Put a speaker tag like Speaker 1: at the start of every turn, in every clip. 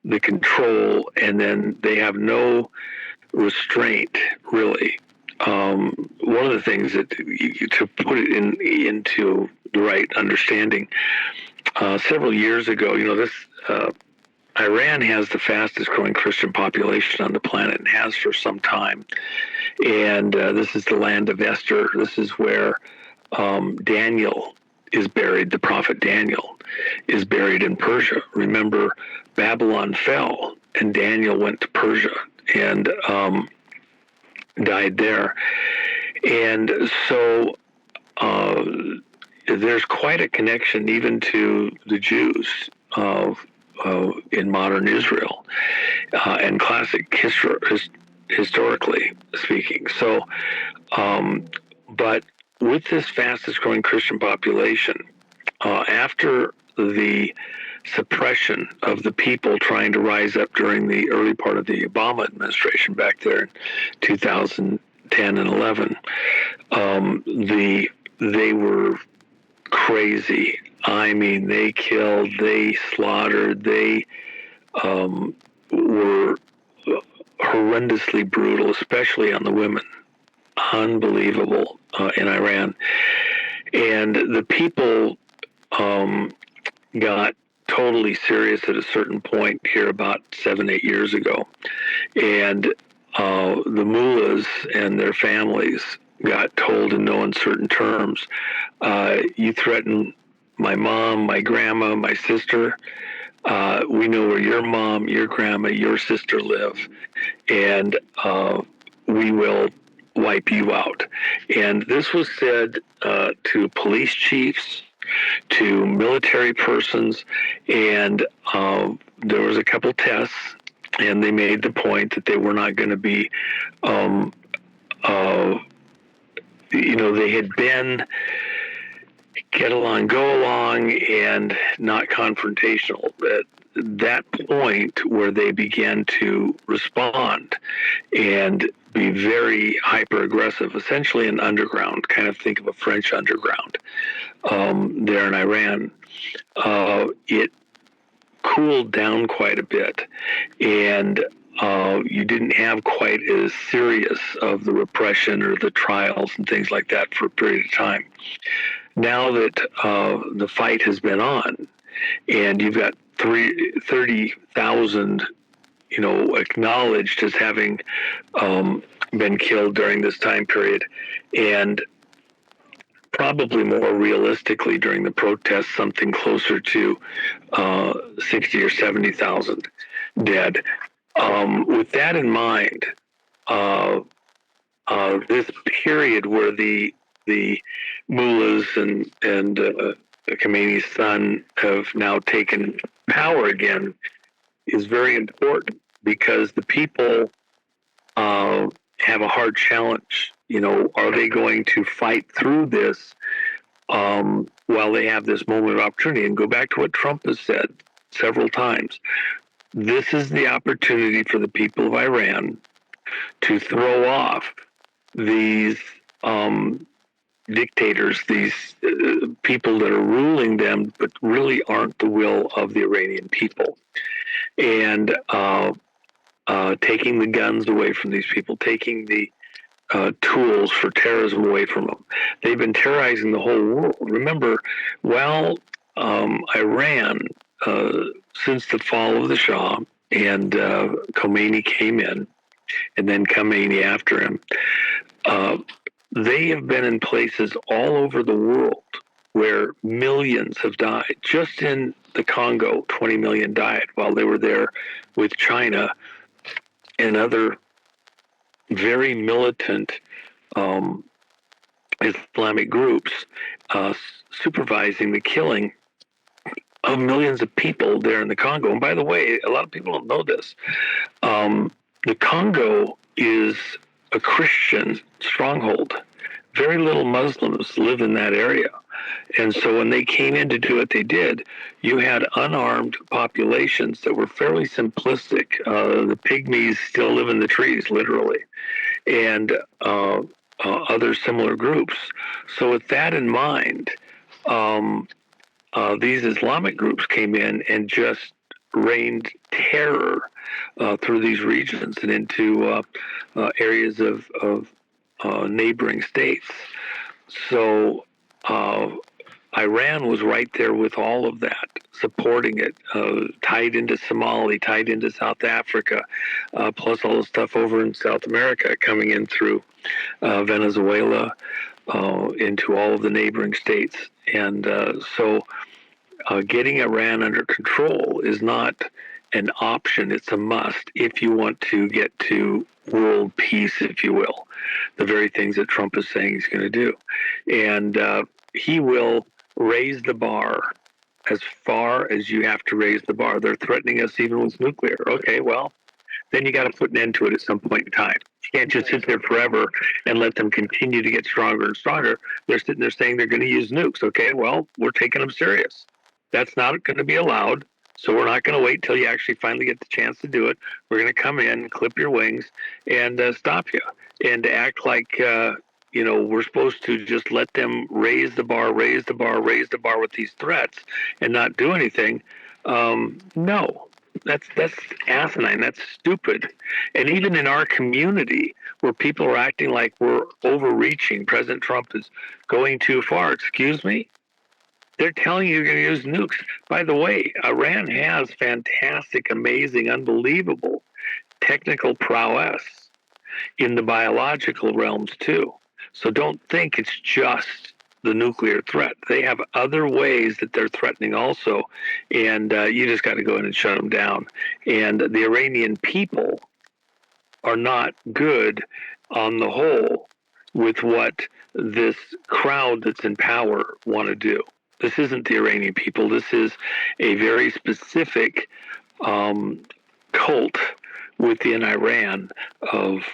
Speaker 1: the control, and then they have no restraint, really. One of the things that to put it into the right understanding, several years ago, this Iran has the fastest growing Christian population on the planet and has for some time. And this is the land of Esther. This is where Daniel is buried. The prophet Daniel is buried in Persia. Remember, Babylon fell and Daniel went to Persia and died there. And so there's quite a connection even to the Jews in modern Israel and classic historically speaking. So, but with this fastest growing Christian population, after the suppression of the people trying to rise up during the early part of the Obama administration back there in 2010 and 11, they were crazy. I mean, they killed, they slaughtered, they were horrendously brutal, especially on the women. Unbelievable in Iran. And the people got totally serious at a certain point here about 7-8 years ago. And the mullahs and their families got told in no uncertain terms, you threaten my mom, my grandma, my sister. We know where your mom, your grandma, your sister live, and we will wipe you out. And this was said to police chiefs, to military persons, and there was a couple tests, and they made the point that they were not going to be, they had been get along, go along, and not confrontational. At that point where they began to respond and be very hyper-aggressive, essentially an underground, kind of think of a French underground there in Iran, it cooled down quite a bit, and you didn't have quite as serious of the repression or the trials and things like that for a period of time. Now that the fight has been on, and you've got 30,000, acknowledged as having been killed during this time period, and probably more realistically during the protests, something closer to 60 or 70,000 dead. With that in mind, this period where the mullahs and Khomeini's son have now taken power again is very important, because the people have a hard challenge. Are they going to fight through this while they have this moment of opportunity? And go back to what Trump has said several times. This is the opportunity for the people of Iran to throw off these dictators, these people that are ruling them, but really aren't the will of the Iranian people. And taking the guns away from these people, taking the tools for terrorism away from them. They've been terrorizing the whole world. Remember, Iran, since the fall of the Shah, and Khomeini came in, and then Khomeini after him, they have been in places all over the world where millions have died. Just in the Congo, 20 million died while they were there with China and other very militant Islamic groups supervising the killing of millions of people there in the Congo. And by the way, a lot of people don't know this. The Congo is a Christian stronghold. Very little Muslims live in that area. And so when they came in to do what they did, you had unarmed populations that were fairly simplistic. The pygmies still live in the trees, literally, and other similar groups. So with that in mind, these Islamic groups came in and just rained terror through these regions and into areas of neighboring states. So Iran was right there with all of that, supporting it, tied into Somalia, tied into South Africa, plus all the stuff over in South America coming in through Venezuela into all of the neighboring states. And so getting Iran under control is not an option, it's a must if you want to get to world peace, if you will, the very things that Trump is saying he's going to do. And he will raise the bar as far as you have to raise the bar. They're threatening us even with nuclear. Okay, well, then you got to put an end to it at some point in time. You can't just sit there forever and let them continue to get stronger and stronger. They're sitting there saying they're going to use nukes. Okay, well, we're taking them serious. That's not going to be allowed. So we're not going to wait till you actually finally get the chance to do it. We're going to come in, clip your wings, and stop you. And act like, we're supposed to just let them raise the bar with these threats and not do anything. No, that's asinine. That's stupid. And even in our community, where people are acting like we're overreaching, President Trump is going too far. Excuse me? They're telling you you're going to use nukes. By the way, Iran has fantastic, amazing, unbelievable technical prowess in the biological realms too. So don't think it's just the nuclear threat. They have other ways that they're threatening also, and you just got to go in and shut them down. And the Iranian people are not good on the whole with what this crowd that's in power want to do. This isn't the Iranian people. This is a very specific cult within Iran of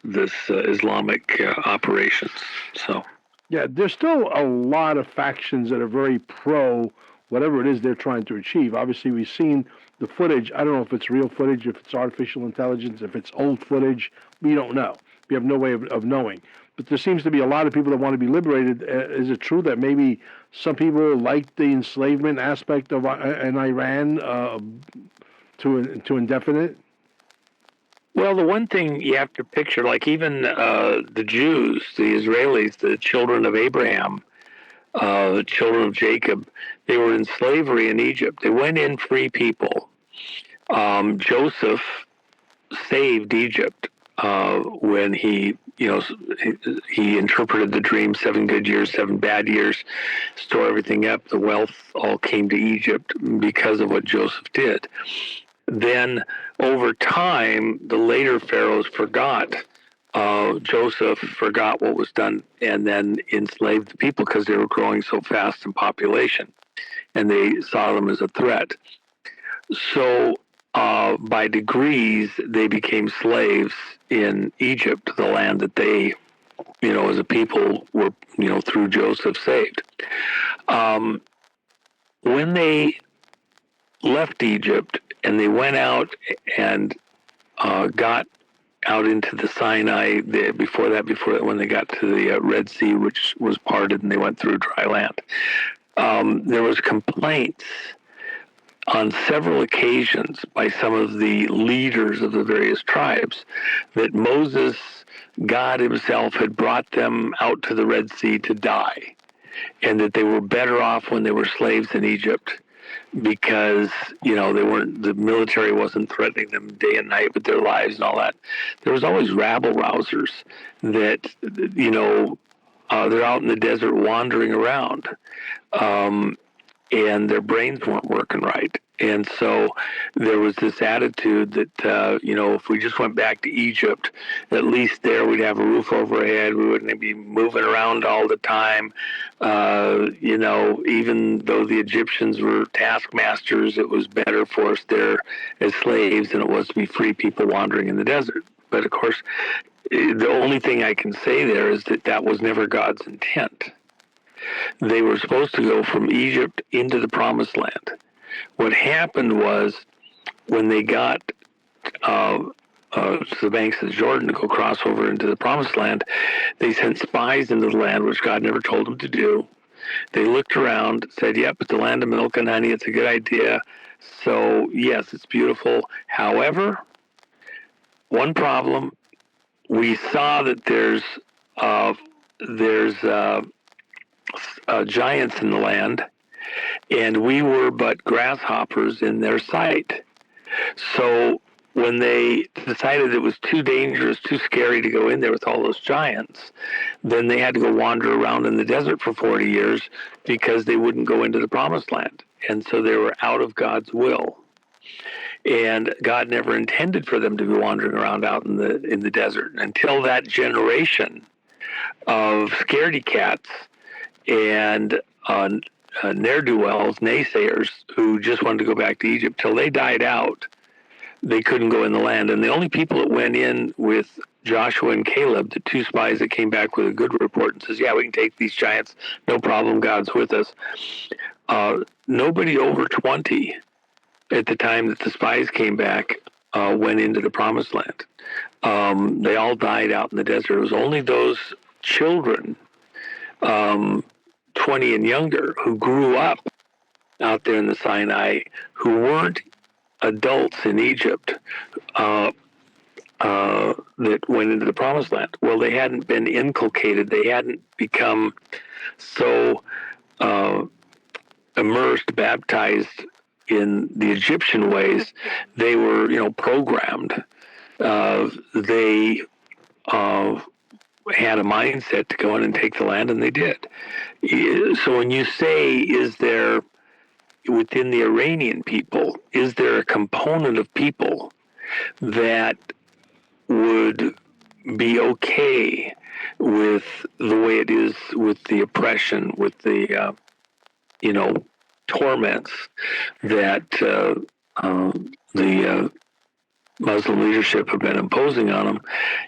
Speaker 1: this Islamic operations. So,
Speaker 2: yeah, there's still a lot of factions that are very pro whatever it is they're trying to achieve. Obviously, we've seen the footage. I don't know if it's real footage, if it's artificial intelligence, if it's old footage. We don't know. We have no way of knowing. But there seems to be a lot of people that want to be liberated. Is it true that maybe some people like the enslavement aspect of in Iran to indefinite?
Speaker 1: Well, the one thing you have to picture, like even the Jews, the Israelis, the children of Abraham, the children of Jacob, they were in slavery in Egypt. They went in free people. Joseph saved Egypt when he interpreted the dream, 7 good years, 7 bad years, store everything up. The wealth all came to Egypt because of what Joseph did. Then over time, the later pharaohs forgot. Joseph forgot what was done and then enslaved the people because they were growing so fast in population, and they saw them as a threat. So by degrees, they became slaves in Egypt, the land that they, as a people were, through Joseph saved. When they left Egypt and they went out and got out into the Sinai, before that, when they got to the Red Sea, which was parted, and they went through dry land, there was complaints on several occasions by some of the leaders of the various tribes that Moses, God himself, had brought them out to the Red Sea to die, and that they were better off when they were slaves in Egypt because, the military wasn't threatening them day and night with their lives and all that. There was always rabble-rousers that, they're out in the desert wandering around. And their brains weren't working right. And so there was this attitude that, if we just went back to Egypt, at least there we'd have a roof over our head. We wouldn't be moving around all the time. Even though the Egyptians were taskmasters, it was better for us there as slaves than it was to be free people wandering in the desert. But of course, the only thing I can say there is that was never God's intent. They were supposed to go from Egypt into the Promised Land. What happened was when they got to the banks of the Jordan to go cross over into the Promised Land, they sent spies into the land, which God never told them to do. They looked around, said, yep, it's the land of milk and honey. It's a good idea. So yes, it's beautiful. However, one problem: we saw that there's giants in the land, and we were but grasshoppers in their sight. So when they decided it was too dangerous, too scary to go in there with all those giants, then they had to go wander around in the desert for 40 years because they wouldn't go into the promised land. And so they were out of God's will. And God never intended for them to be wandering around out in the desert until that generation of scaredy cats and ne'er-do-wells, naysayers, who just wanted to go back to Egypt. Till they died out, they couldn't go in the land. And the only people that went in with Joshua and Caleb, the two spies that came back with a good report and says, yeah, we can take these giants, no problem, God's with us. Nobody over 20 at the time that the spies came back went into the promised land. They all died out in the desert. It was only those children, 20 and younger, who grew up out there in the Sinai, who weren't adults in Egypt, that went into the promised land. Well, they hadn't been inculcated. They hadn't become so immersed, baptized in the Egyptian ways. They were, programmed. They had a mindset to go in and take the land, and they did. So when you say, is there, within the Iranian people, is there a component of people that would be okay with the way it is, with the oppression, with the, torments that the Muslim leadership have been imposing on them?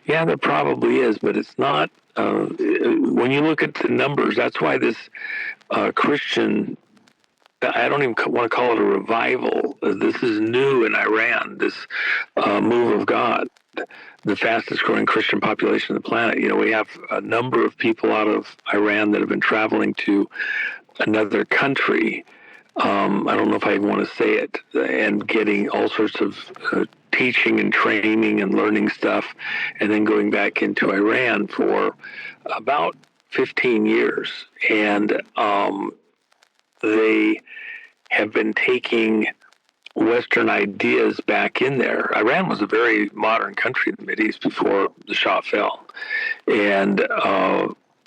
Speaker 1: Yeah, there probably is, but it's not. When you look at the numbers, that's why this Christian, I don't even want to call it a revival. This is new in Iran, this move of God, the fastest growing Christian population on the planet. We have a number of people out of Iran that have been traveling to another country. I don't know if I even want to say it, and getting all sorts of teaching and training and learning stuff, and then going back into Iran for about 15 years. And they have been taking Western ideas back in there. Iran was a very modern country in the Mideast before the Shah fell. And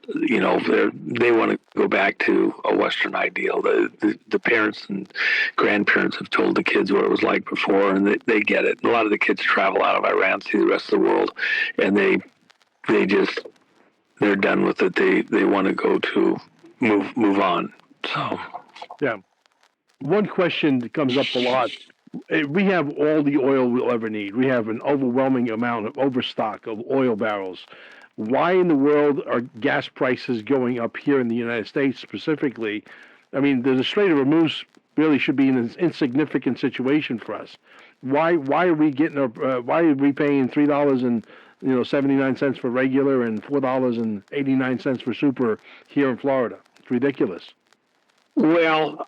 Speaker 1: they want to go back to a Western ideal. The parents and grandparents have told the kids what it was like before, and they get it. And a lot of the kids travel out of Iran, see the rest of the world, and they're done with it. They want to go to move on. So,
Speaker 2: yeah. One question that comes up a lot: we have all the oil we'll ever need. We have an overwhelming amount of overstock of oil barrels. Why in the world are gas prices going up here in the United States specifically? I mean, the Strait of Hormuz really should be in an insignificant situation for us. Why are we getting why are we paying $3.79 for regular and $4.89 for super here in Florida? It's ridiculous.
Speaker 1: Well,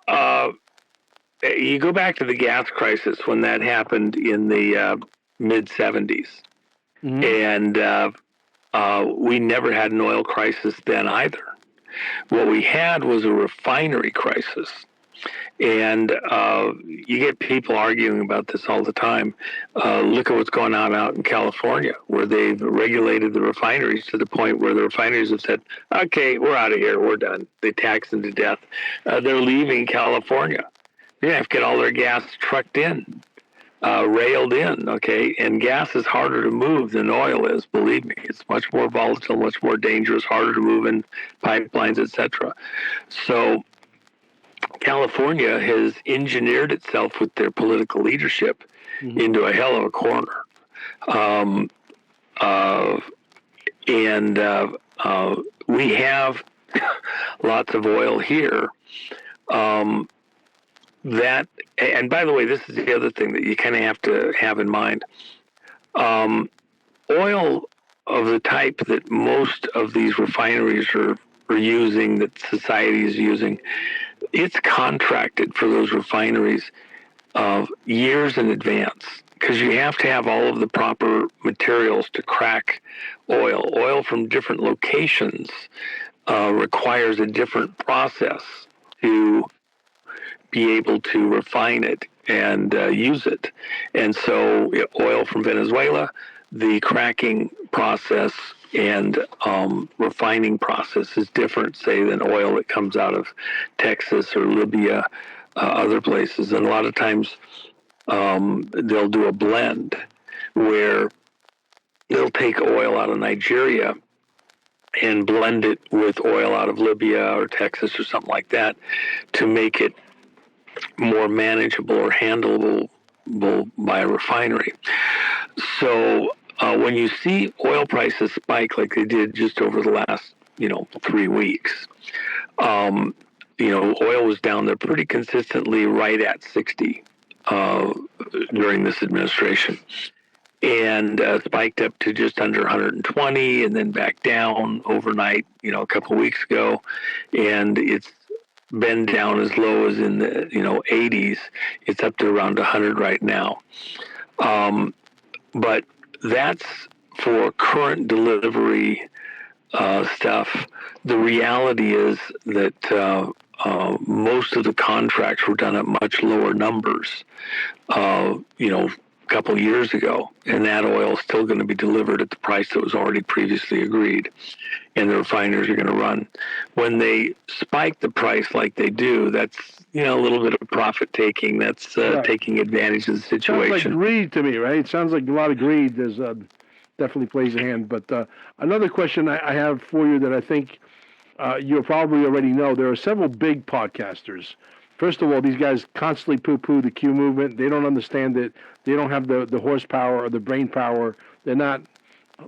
Speaker 1: you go back to the gas crisis when that happened in the mid 70s, and we never had an oil crisis then either. What we had was a refinery crisis. And you get people arguing about this all the time. Look at what's going on out in California, where they've regulated the refineries to the point where the refineries have said, okay, we're out of here, we're done. They tax them to death. They're leaving California. They're going to have to get all their gas trucked in. Railed in, okay? And gas is harder to move than oil is, believe me. It's much more volatile, much more dangerous, harder to move in pipelines, etc. So California has engineered itself with their political leadership into a hell of a corner. We have lots of oil here. And by the way, this is the other thing that you kind of have to have in mind. Oil of the type that most of these refineries are using, that society is using, it's contracted for those refineries years in advance, because you have to have all of the proper materials to crack oil. Oil from different locations requires a different process to be able to refine it and use it. And so oil from Venezuela, the cracking process and refining process is different, say, than oil that comes out of Texas or Libya, other places. And a lot of times they'll do a blend where they'll take oil out of Nigeria and blend it with oil out of Libya or Texas or something like that to make it more manageable or handleable by a refinery. So when you see oil prices spike like they did just over the last 3 weeks, oil was down there pretty consistently right at 60 during this administration, and spiked up to just under 120 and then back down overnight, a couple of weeks ago. And it's been down as low as in the 80s. It's up to around 100 right now. But that's for current delivery stuff. The reality is that most of the contracts were done at much lower numbers, a couple of years ago, and that oil is still going to be delivered at the price that was already previously agreed, and the refiners are going to run. When they spike the price like they do, that's a little bit of profit taking. That's right. Taking advantage of the situation.
Speaker 2: Sounds like greed to me, right? It sounds like a lot of greed. There's definitely plays a hand. But another question I have for you that I think you probably already know. There are several big podcasters. First of all, these guys constantly poo-poo the Q movement. They don't understand it. They don't have the horsepower or the brain power. They're not,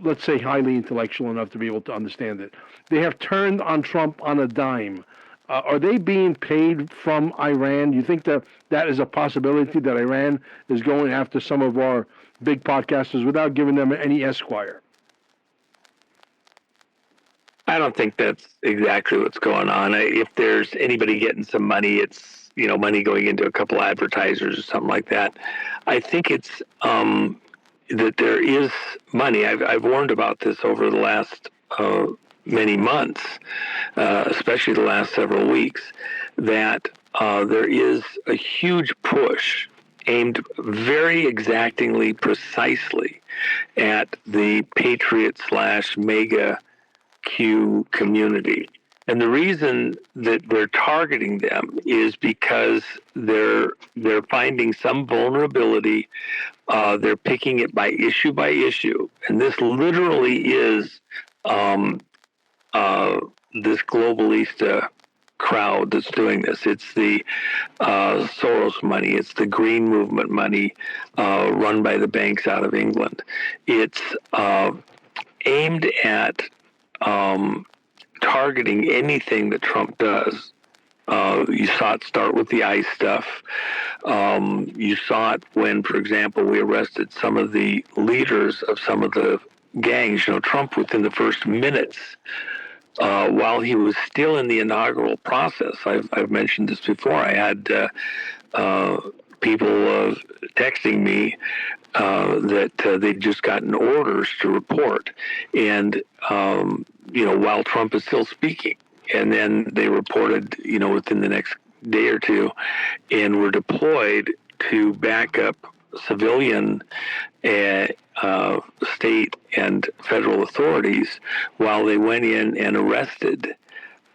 Speaker 2: let's say, highly intellectual enough to be able to understand it. They have turned on Trump on a dime. Are they being paid from Iran? Do you think that is a possibility, that Iran is going after some of our big podcasters without giving them any esquire?
Speaker 1: I don't think that's exactly what's going on. If there's anybody getting some money, it's money going into a couple advertisers or something like that. I think it's that there is money. I've warned about this over the last many months, especially the last several weeks, that there is a huge push aimed very exactingly, precisely at the Patriot / MAGA Q community. And the reason that they're targeting them is because they're finding some vulnerability. They're picking it by issue, and this literally is this globalista crowd that's doing this. It's the Soros money. It's the Green Movement money run by the banks out of England. It's aimed at targeting anything that Trump does. You saw it start with the ICE stuff. You saw it when, for example, we arrested some of the leaders of some of the gangs. Trump, within the first minutes, while he was still in the inaugural process, I've mentioned this before, I had people texting me that they'd just gotten orders to report, and while Trump is still speaking, and then they reported within the next day or two, and were deployed to back up civilian state and federal authorities while they went in and arrested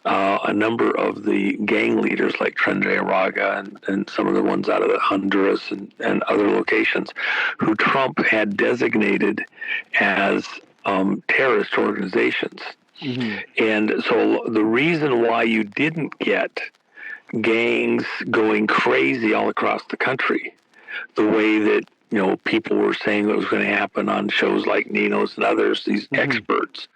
Speaker 1: a number of the gang leaders like Trendray Raga and some of the ones out of Honduras and other locations who Trump had designated as terrorist organizations. Mm-hmm. And so the reason why you didn't get gangs going crazy all across the country, the way that people were saying it was going to happen on shows like Nino's and others, these experts,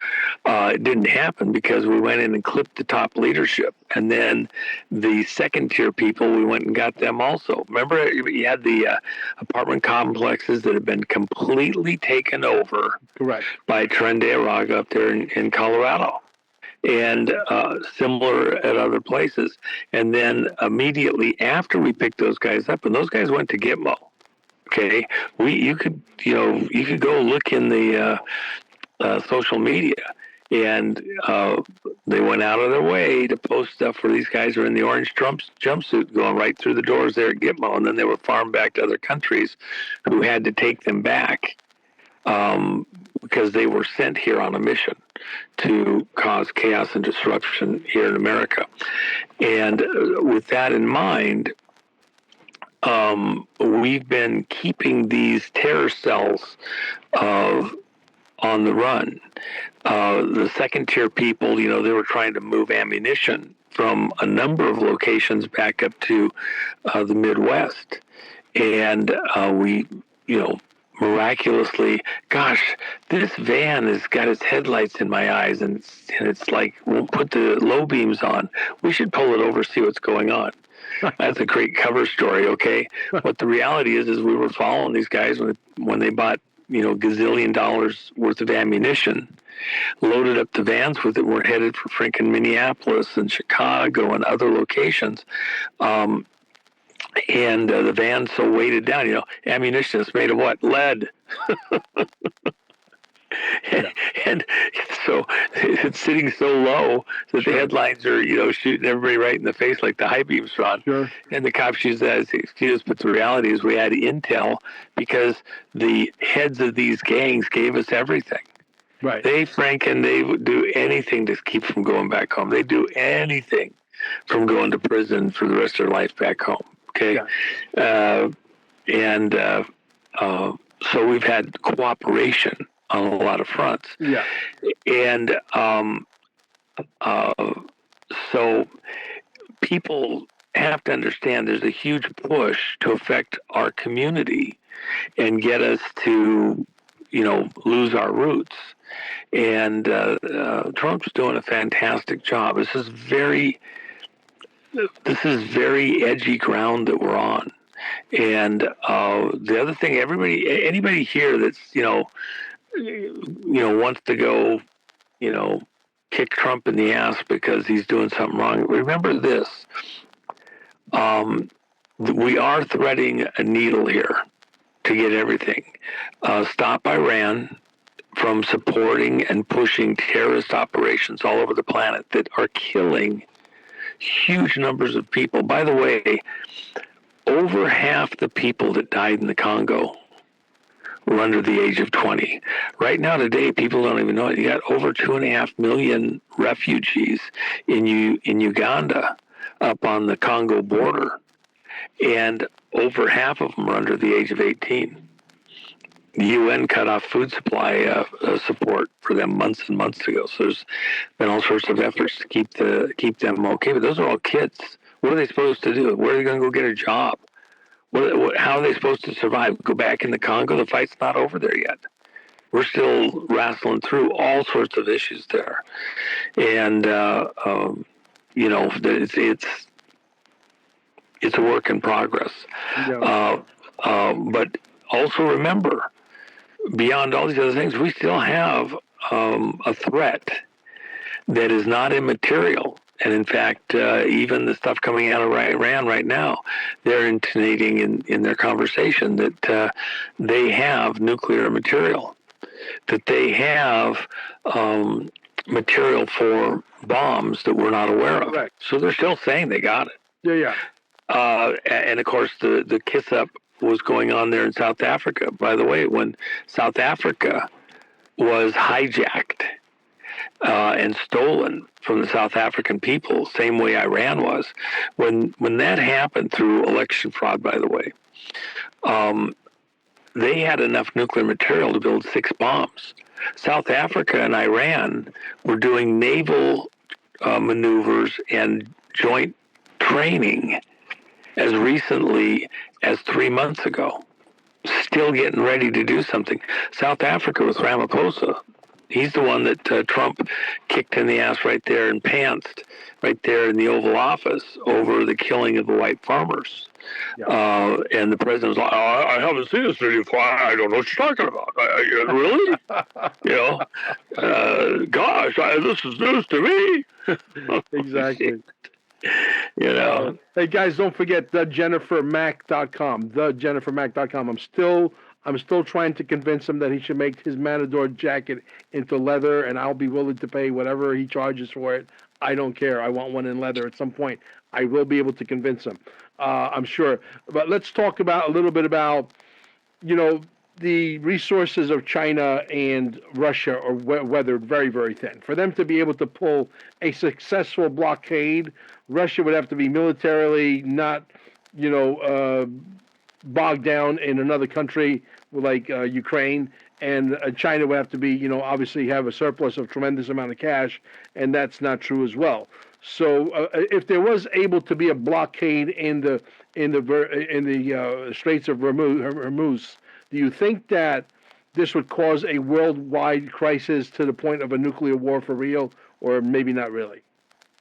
Speaker 1: it didn't happen because we went in and clipped the top leadership. And then the second tier people, we went and got them also. Remember, you had the apartment complexes that had been completely taken over, correct, by Trendray Raga up there in Colorado. and similar at other places. And then immediately after we picked those guys up, and those guys went to Gitmo. Okay, you could go look in the social media, and they went out of their way to post stuff where these guys are in the orange jumpsuit going right through the doors there at Gitmo, and then they were farmed back to other countries who had to take them back because they were sent here on a mission to cause chaos and disruption here in America. And with that in mind, we've been keeping these terror cells on the run. The second-tier people, they were trying to move ammunition from a number of locations back up to the Midwest. And we, miraculously, gosh, this van has got its headlights in my eyes, and it's like, won't put the low beams on. We should pull it over, see what's going on. That's a great cover story, okay? But the reality is we were following these guys when they bought, gazillion dollars worth of ammunition, loaded up the vans with it. We're headed for freaking Minneapolis and Chicago and other locations. And the van's so weighted down, ammunition is made of what? Lead. And so it's sitting so low that the headlines are, shooting everybody right in the face like the high beams run.
Speaker 2: Sure. And
Speaker 1: the cops use that as the excuse, but the reality is we had intel because the heads of these gangs gave us everything.
Speaker 2: Right.
Speaker 1: They would do anything to keep from going back home. They do anything from going to prison for the rest of their life back home. Okay. Yeah. So we've had cooperation on a lot of fronts.
Speaker 2: Yeah.
Speaker 1: And so people have to understand there's a huge push to affect our community and get us to, lose our roots. And Trump's doing a fantastic job. This is very edgy ground that we're on. And the other thing, anybody here that's, wants to go, kick Trump in the ass because he's doing something wrong. Remember this. We are threading a needle here to get everything. Stop Iran from supporting and pushing terrorist operations all over the planet that are killing huge numbers of people. By the way, over half the people that died in the Congo were under the age of 20. Right now, today, people don't even know it. You got over 2.5 million refugees in Uganda up on the Congo border, and over half of them are under the age of 18. The UN cut off food supply support for them months and months ago. So there's been all sorts of efforts to keep them okay. But those are all kids. What are they supposed to do? Where are they going to go get a job? How are they supposed to survive? Go back in the Congo? The fight's not over there yet. We're still wrestling through all sorts of issues there, and it's a work in progress. Yeah. But also remember, beyond all these other things, we still have a threat that is not immaterial. And in fact, even the stuff coming out of Iran right now, they're intonating in their conversation that they have nuclear material, that they have material for bombs that we're not aware of.
Speaker 2: Right.
Speaker 1: So they're still saying they got it.
Speaker 2: Yeah.
Speaker 1: And of course, the kiss up was going on there in South Africa. By the way, when South Africa was hijacked and stolen from the South African people, same way Iran was. When that happened through election fraud, by the way, they had enough nuclear material to build 6 bombs. South Africa and Iran were doing naval maneuvers and joint training as recently as 3 months ago, still getting ready to do something. South Africa with Ramaphosa, he's the one that Trump kicked in the ass right there and pantsed right there in the Oval Office over the killing of the white farmers. And the president was like, I haven't seen this video before. I don't know what you're talking about. Really? Gosh, this is news to me.
Speaker 2: Exactly.
Speaker 1: Hey
Speaker 2: guys, don't forget thejennifermac.com. Thejennifermac.com. I'm still trying to convince him that he should make his Matador jacket into leather, and I'll be willing to pay whatever he charges for it. I don't care. I want one in leather at some point. I will be able to convince him. I'm sure. But let's talk a little bit about, the resources of China and Russia are weathered very, very thin. For them to be able to pull a successful blockade, Russia would have to be militarily not, bogged down in another country like Ukraine, and China would have to be, obviously have a surplus of tremendous amount of cash, and that's not true as well. So if there was able to be a blockade in the Straits of Hormuz, do you think that this would cause a worldwide crisis to the point of a nuclear war for real, or maybe not really?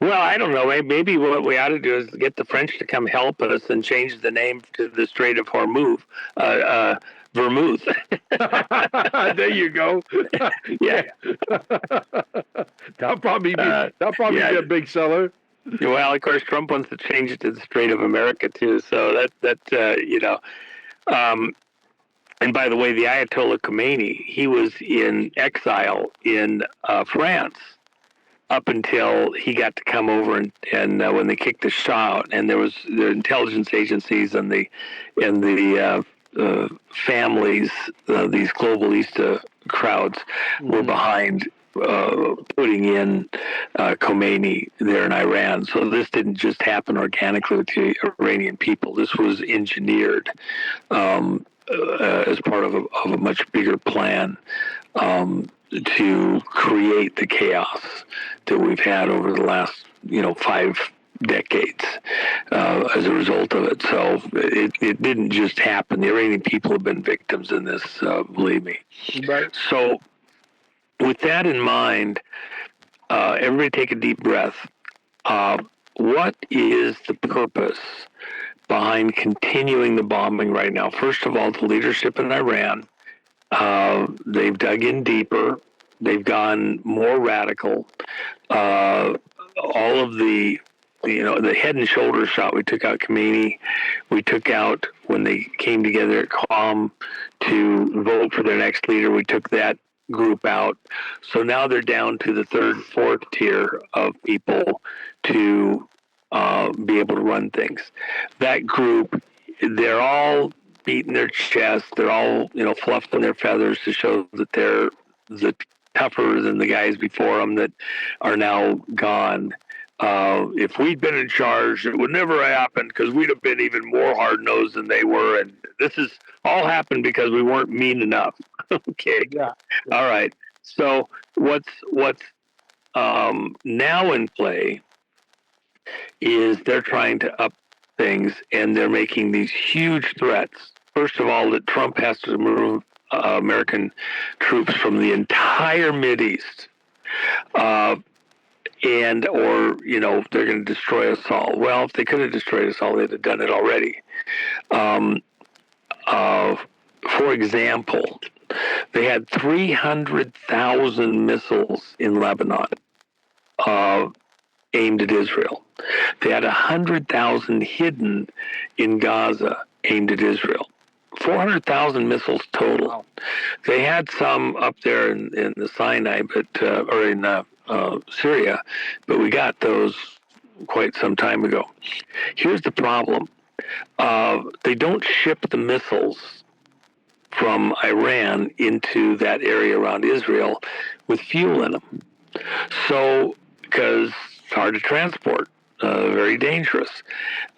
Speaker 1: Well, I don't know. Maybe what we ought to do is get the French to come help us and change the name to the Strait of Hormuz. Vermouth.
Speaker 2: There you go.
Speaker 1: Yeah.
Speaker 2: That'll probably be a big seller.
Speaker 1: Well, of course, Trump wants to change it to the Strait of America too. So and by the way, the Ayatollah Khomeini, he was in exile in France up until he got to come over and when they kicked the Shah out, and there was the intelligence agencies and the families, these globalista crowds were behind putting in Khomeini there in Iran. So this didn't just happen organically with the Iranian people. This was engineered as part of a much bigger plan to create the chaos that we've had over the last 5 decades as a result of it. So it didn't just happen. The Iranian people have been victims in this, believe me.
Speaker 2: Right.
Speaker 1: So with that in mind, everybody take a deep breath. What is the purpose behind continuing the bombing right now? First of all, the leadership in Iran, they've dug in deeper. They've gone more radical. All of the head and shoulders shot. We took out Khomeini. We took out, when they came together at Qom to vote for their next leader, we took that group out. So now they're down to the third, fourth tier of people to be able to run things. That group, they're all beating their chest. They're all, fluffing their feathers to show that they're tougher than the guys before them that are now gone. If we'd been in charge, it would never have happened because we'd have been even more hard-nosed than they were. And this is all happened because we weren't mean enough. Okay.
Speaker 2: Yeah.
Speaker 1: All right. So what's now in play is they're trying to up things, and they're making these huge threats. First of all, that Trump has to remove American troops from the entire Mideast. Or they're going to destroy us all. Well, if they could have destroyed us all, they'd have done it already. For example, they had 300,000 missiles in Lebanon aimed at Israel. They had 100,000 hidden in Gaza aimed at Israel. 400,000 missiles total. Wow. They had some up there in the Sinai, or in Syria, but we got those quite some time ago. Here's the problem. They don't ship the missiles from Iran into that area around Israel with fuel in them. So, because it's hard to transport, very dangerous.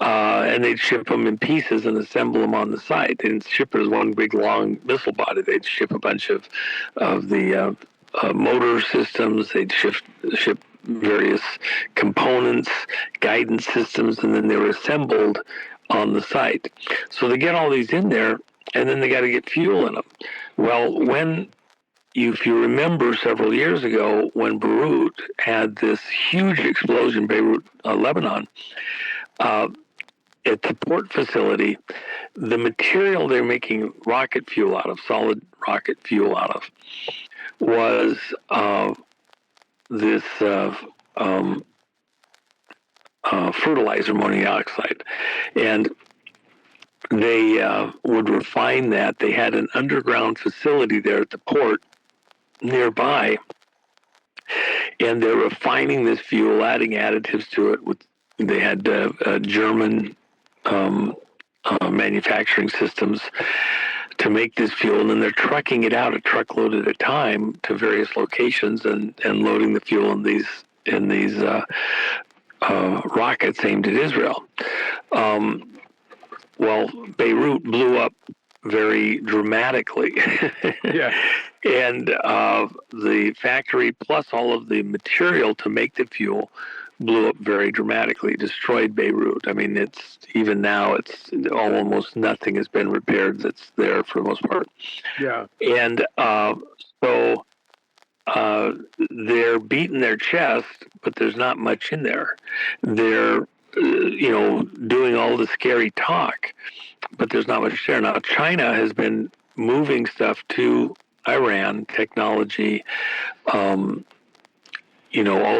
Speaker 1: And they'd ship them in pieces and assemble them on the site. They didn't ship it as one big long missile body. They'd ship a bunch of the motor systems. They'd ship various components, guidance systems, and then they were assembled on the site. So they get all these in there, and then they got to get fuel in them. Well, if you remember several years ago when Beirut had this huge explosion, Beirut, Lebanon, at the port facility, the material they're making rocket fuel out of, solid rocket fuel out of, was this fertilizer, ammonium dioxide. And they would refine that. They had an underground facility there at the port nearby, and they're refining this fuel, adding additives to it. They had German manufacturing systems to make this fuel, and then they're trucking it out a truckload at a time to various locations and loading the fuel in these rockets aimed at Israel. Well, Beirut blew up very dramatically.
Speaker 2: Yeah.
Speaker 1: And the factory, plus all of the material to make the fuel, blew up very dramatically, destroyed Beirut. I mean, it's even now, it's almost nothing has been repaired that's there for the most part.
Speaker 2: Yeah.
Speaker 1: And so they're beating their chest, but there's not much in there. They're, doing all the scary talk, but there's not much there. Now, China has been moving stuff to Iran, technology, all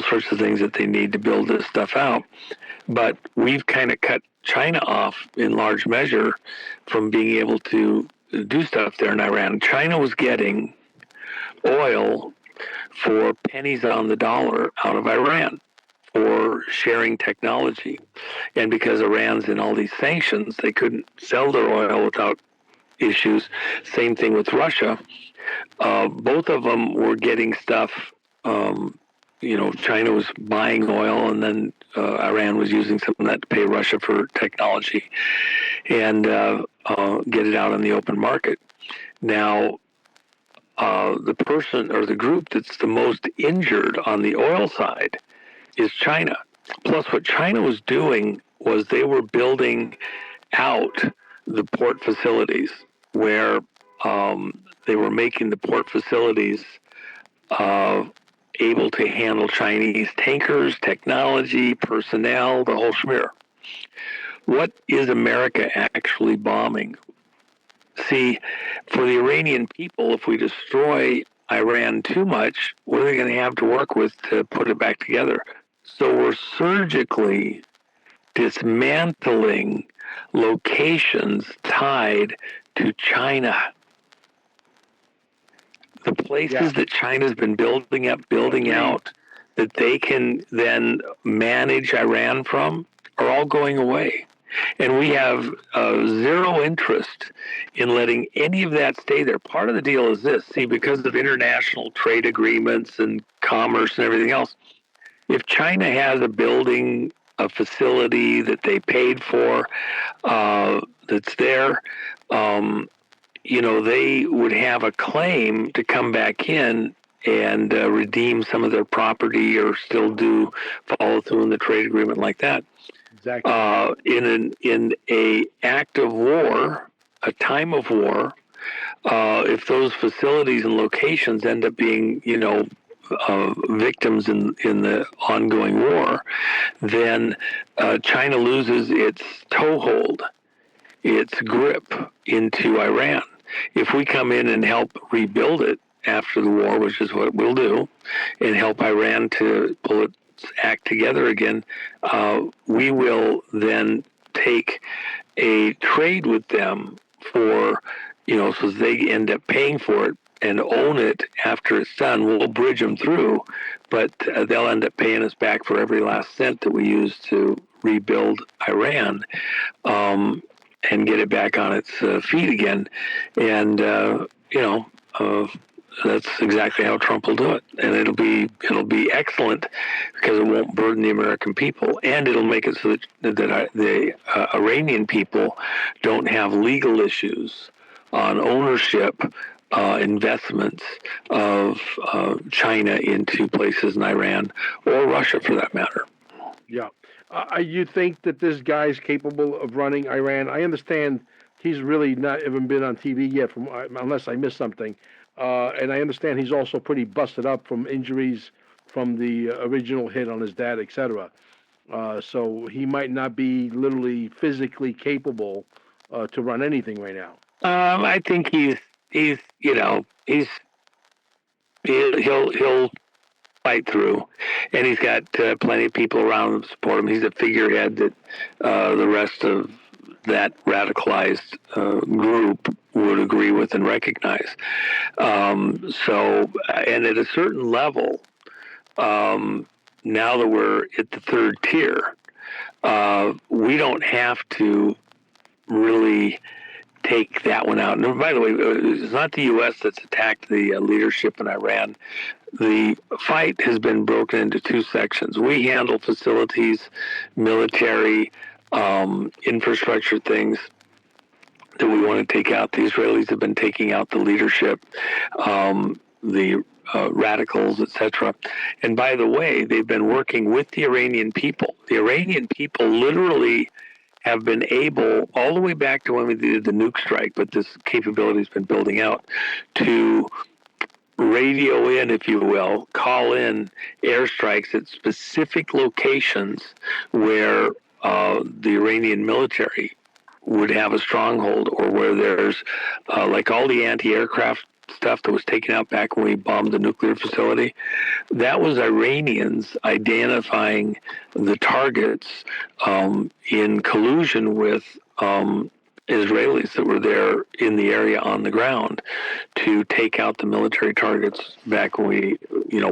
Speaker 1: sorts of things that they need to build this stuff out. But we've kind of cut China off in large measure from being able to do stuff there in Iran. China was getting oil for pennies on the dollar out of Iran for sharing technology. And because Iran's in all these sanctions, they couldn't sell their oil without issues. Same thing with Russia. Both of them were getting stuff. China was buying oil, and then Iran was using some of that to pay Russia for technology and get it out on the open market. Now, the person or the group that's the most injured on the oil side is China. Plus, what China was doing was they were building out the port facilities where they were making the port facilities able to handle Chinese tankers, technology, personnel, the whole schmear. What is America actually bombing? See, for the Iranian people, if we destroy Iran too much, what are they going to have to work with to put it back together? So we're surgically dismantling locations tied to China. The places that China's been building out, that they can then manage Iran from, are all going away. And we have zero interest in letting any of that stay there. Part of the deal is this. See, because of international trade agreements and commerce and everything else, if China has a facility that they paid for that's there, they would have a claim to come back in and redeem some of their property or still follow through in the trade agreement like that.
Speaker 2: Exactly.
Speaker 1: In a act of war, a time of war, if those facilities and locations end up being, victims in the ongoing war, then China loses its toehold, its grip into Iran. If we come in and help rebuild it after the war, which is what we'll do, and help Iran to pull its act together again, we will then take a trade with them for, so they end up paying for it and own it after it's done. We'll bridge them through, but they'll end up paying us back for every last cent that we use to rebuild Iran and get it back on its feet again. And, that's exactly how Trump will do it, and it'll be excellent because it won't burden the American people, and it'll make it so that the Iranian people don't have legal issues on ownership, investments of China into places in Iran or Russia, for that matter.
Speaker 2: Yeah, you think that this guy's capable of running Iran? I understand he's really not even been on TV yet, unless I missed something. And I understand he's also pretty busted up from injuries from the original hit on his dad, etc. So he might not be literally physically capable to run anything right now.
Speaker 1: I think he's you know he'll fight through, and he's got plenty of people around him to support him. He's a figurehead that the rest of that radicalized group would agree with and recognize. And at a certain level, now that we're at the third tier, we don't have to really take that one out. And by the way, it's not the U.S. that's attacked the leadership in Iran. The fight has been broken into two sections. We handle facilities, military, infrastructure things that we want to take out. The Israelis have been taking out the leadership, the radicals, etc. And by the way, they've been working with the Iranian people. The Iranian people literally have been able, all the way back to when we did the nuke strike, but this capability has been building out, to radio in, if you will, call in airstrikes at specific locations where the Iranian military would have a stronghold, or where there's like all the anti-aircraft stuff that was taken out back when we bombed the nuclear facility. That was Iranians identifying the targets in collusion with Israelis that were there in the area on the ground to take out the military targets back when we,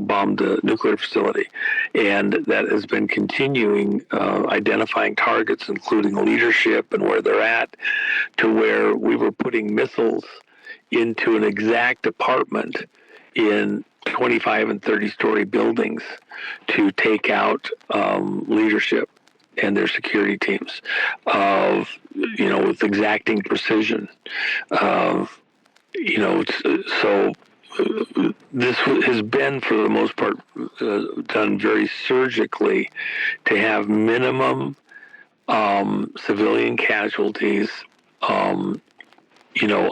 Speaker 1: bombed the nuclear facility. And that has been continuing, identifying targets, including leadership and where they're at, to where we were putting missiles into an exact apartment in 25 and 30-story buildings to take out leadership and their security teams with exacting precision. So this has been, for the most part, done very surgically to have minimum civilian casualties.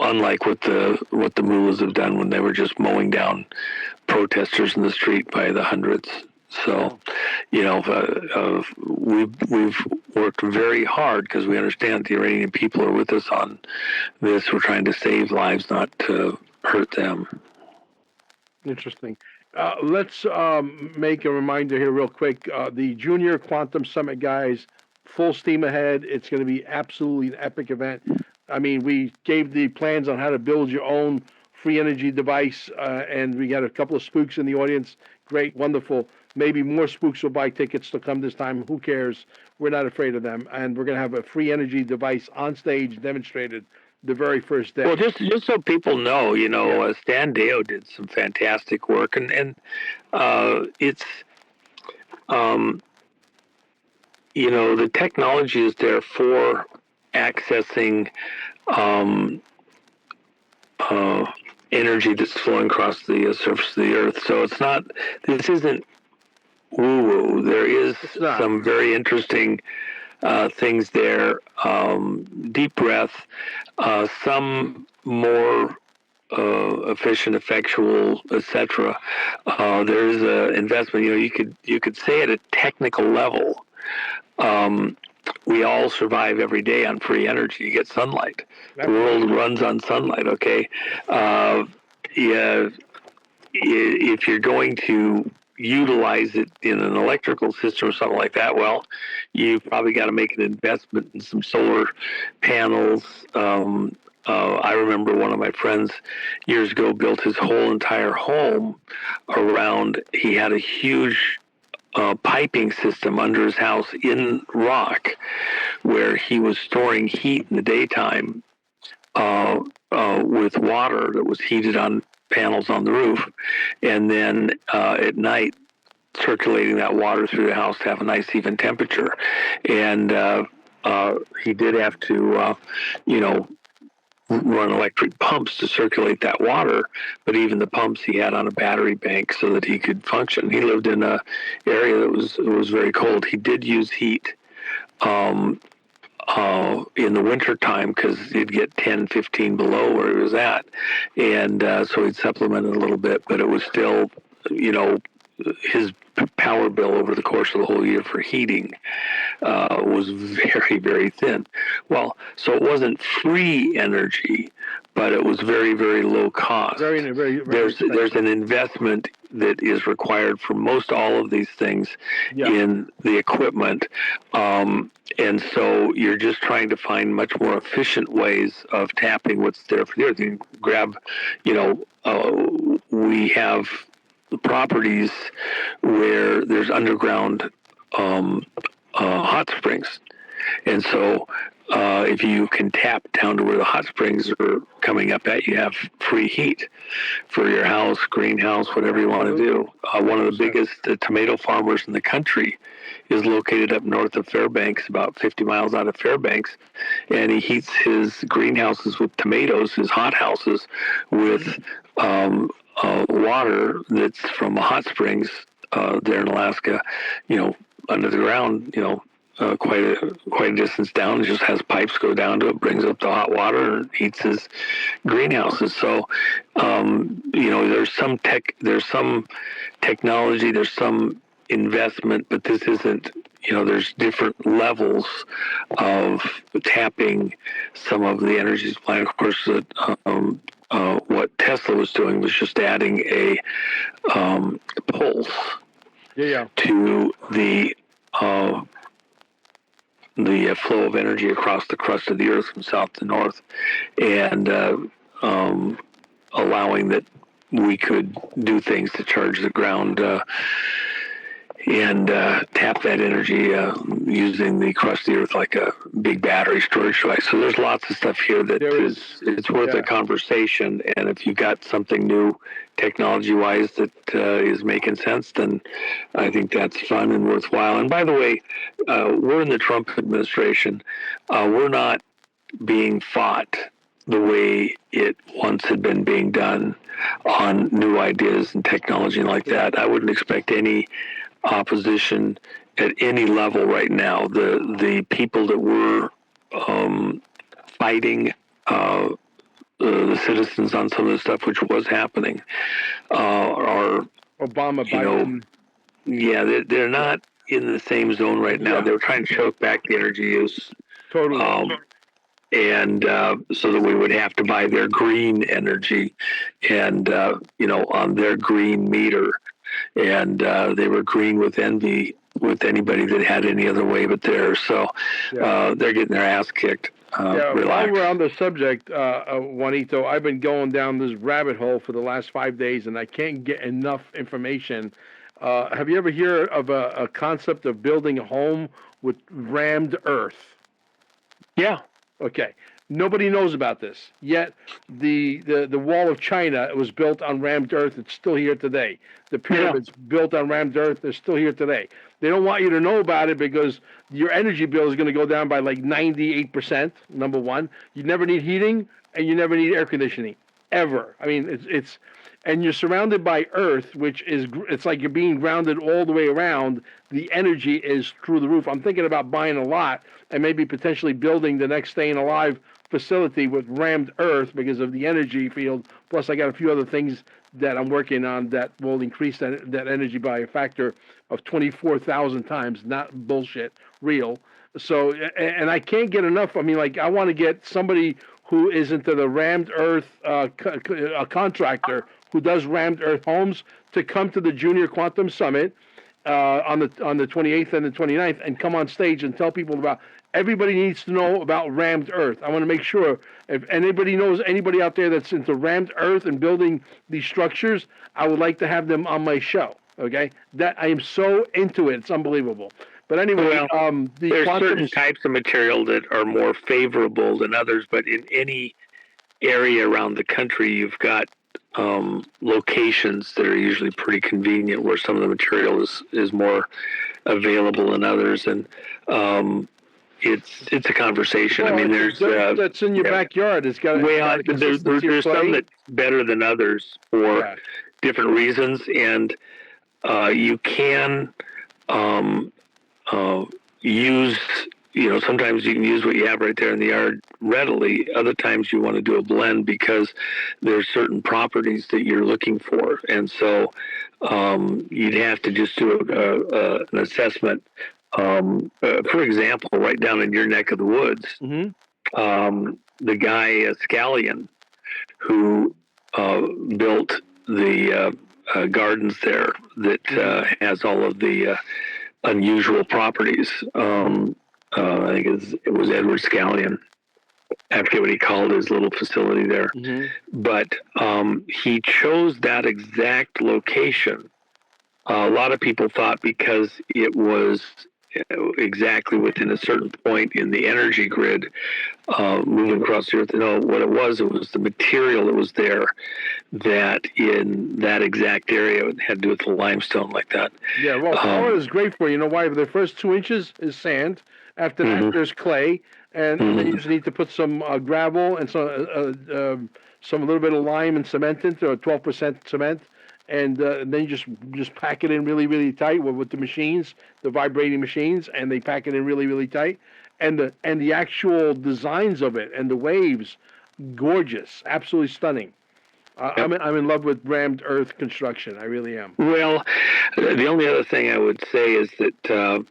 Speaker 1: Unlike what the mullahs have done when they were just mowing down protesters in the street by the hundreds. So, we've worked very hard because we understand the Iranian people are with us on this. We're trying to save lives, not to hurt them.
Speaker 2: Interesting. Let's make a reminder here real quick. The Junior Quantum Summit, guys, full steam ahead. It's going to be absolutely an epic event. I mean, we gave the plans on how to build your own free energy device, and we got a couple of spooks in the audience. Great, wonderful. Maybe more spooks will buy tickets to come this time. Who cares? We're not afraid of them. And we're going to have a free energy device on stage demonstrated the very first day.
Speaker 1: Well, just so people know, Stan Deo did some fantastic work, and it's, the technology is there for accessing energy that's flowing across the surface of the earth. So this isn't woo-woo. There is some very interesting things there. Deep breath, some more efficient, effectual, etc. There's an investment. You could say at a technical level, we all survive every day on free energy. You get sunlight. The world runs on sunlight. Okay, if you're going to utilize it in an electrical system or something like that, well, you've probably got to make an investment in some solar panels. I remember one of my friends years ago built his whole entire home around, he had a huge piping system under his house in rock where he was storing heat in the daytime with water that was heated on panels on the roof, and then at night circulating that water through the house to have a nice even temperature. And he did have to run electric pumps to circulate that water, but even the pumps he had on a battery bank so that he could function. He lived in an area that was very cold. He did use heat in the winter time because it'd get 10, 15 below where he was at, and so he'd supplement it a little bit, but it was still his power bill over the course of the whole year for heating was very, very thin. Well, so it wasn't free energy, but it was very, very low cost. There's an investment that is required for most all of these things in the equipment. And so you're just trying to find much more efficient ways of tapping what's there for the earth. You grab, we have properties where there's underground hot springs. And so if you can tap down to where the hot springs are coming up at, you have free heat for your house, greenhouse, whatever you want to do. One of the biggest tomato farmers in the country is located up north of Fairbanks, about 50 miles out of Fairbanks, and he heats his greenhouses with tomatoes, his hothouses, with water that's from hot springs there in Alaska, under the ground, quite a distance down. It just has pipes go down to it, brings up the hot water, and heats his greenhouses. So, there's some technology, there's some investment, but this isn't. There's different levels of tapping some of the energy supply. Of course, what Tesla was doing was just adding a pulse to the flow of energy across the crust of the Earth from south to north, and allowing that we could do things to charge the ground and tap that energy using the crust of the Earth like a big battery storage device. So there's lots of stuff here that it's worth a conversation. And if you've got something new technology-wise that is making sense, then I think that's fun and worthwhile. And by the way, we're in the Trump administration. We're not being fought the way it once had been being done on new ideas and technology like that. I wouldn't expect any opposition at any level right now. The people that were fighting the citizens on some of the stuff which was happening are
Speaker 2: Obama, Biden.
Speaker 1: They're not in the same zone right now. They're trying to choke back the energy use.
Speaker 2: Totally.
Speaker 1: And so that we would have to buy their green energy and, on their green meter. And they were green with envy with anybody that had any other way but theirs. So they're getting their ass kicked.
Speaker 2: While we're on the subject, Juanito, I've been going down this rabbit hole for the last 5 days, and I can't get enough information. Have you ever heard of a concept of building a home with rammed earth?
Speaker 1: Yeah.
Speaker 2: Okay. Nobody knows about this. Yet the wall of China, it was built on rammed earth. It's still here today. The pyramids built on rammed earth, they're still here today. They don't want you to know about it because your energy bill is going to go down by like 98%, number one. You never need heating, and you never need air conditioning, ever. I mean, it's and you're surrounded by earth, which is, it's like you're being grounded all the way around. The energy is through the roof. I'm thinking about buying a lot and maybe potentially building the next Staying Alive facility with rammed earth because of the energy field. Plus, I got a few other things that I'm working on that will increase that energy by a factor of 24,000 times. Not bullshit, real. So, and I can't get enough. I mean, like, I want to get somebody who is into the rammed earth, a contractor who does rammed earth homes, to come to the Junior Quantum Summit on the 28th and the 29th and come on stage and tell people about. Everybody needs to know about rammed earth. I want to make sure if anybody knows anybody out there that's into rammed earth and building these structures, I would like to have them on my show. Okay, that I am so into it. It's unbelievable. But anyway,
Speaker 1: there's certain types of material that are more favorable than others. But in any area around the country, you've got locations that are usually pretty convenient where some of the material is more available than others, and it's a conversation.
Speaker 2: Well,
Speaker 1: I mean, there's
Speaker 2: that's in your backyard. It's got
Speaker 1: there's some that's better than others for different reasons, and you can use sometimes you can use what you have right there in the yard readily. Other times you want to do a blend because there's certain properties that you're looking for. And so you'd have to just do an assessment. For example, right down in your neck of the woods, the guy Scallion, who built the gardens there that has all of the unusual properties. I think it was Edward Scallion. I forget what he called his little facility there. But he chose that exact location. A lot of people thought because it was exactly within a certain point in the energy grid moving across the earth. No, what it was the material that was there that in that exact area had to do with the limestone like that.
Speaker 2: Yeah, well, soil is great for you. You know why? The first 2 inches is sand. After that, there's clay, and then you just need to put some gravel and some a little bit of lime and cement into, or 12% cement, and then you just pack it in really, really tight with the machines, the vibrating machines, and they pack it in really, really tight, and the actual designs of it and the waves, gorgeous, absolutely stunning. I'm in love with rammed earth construction. I really am.
Speaker 1: Well, the only other thing I would say is that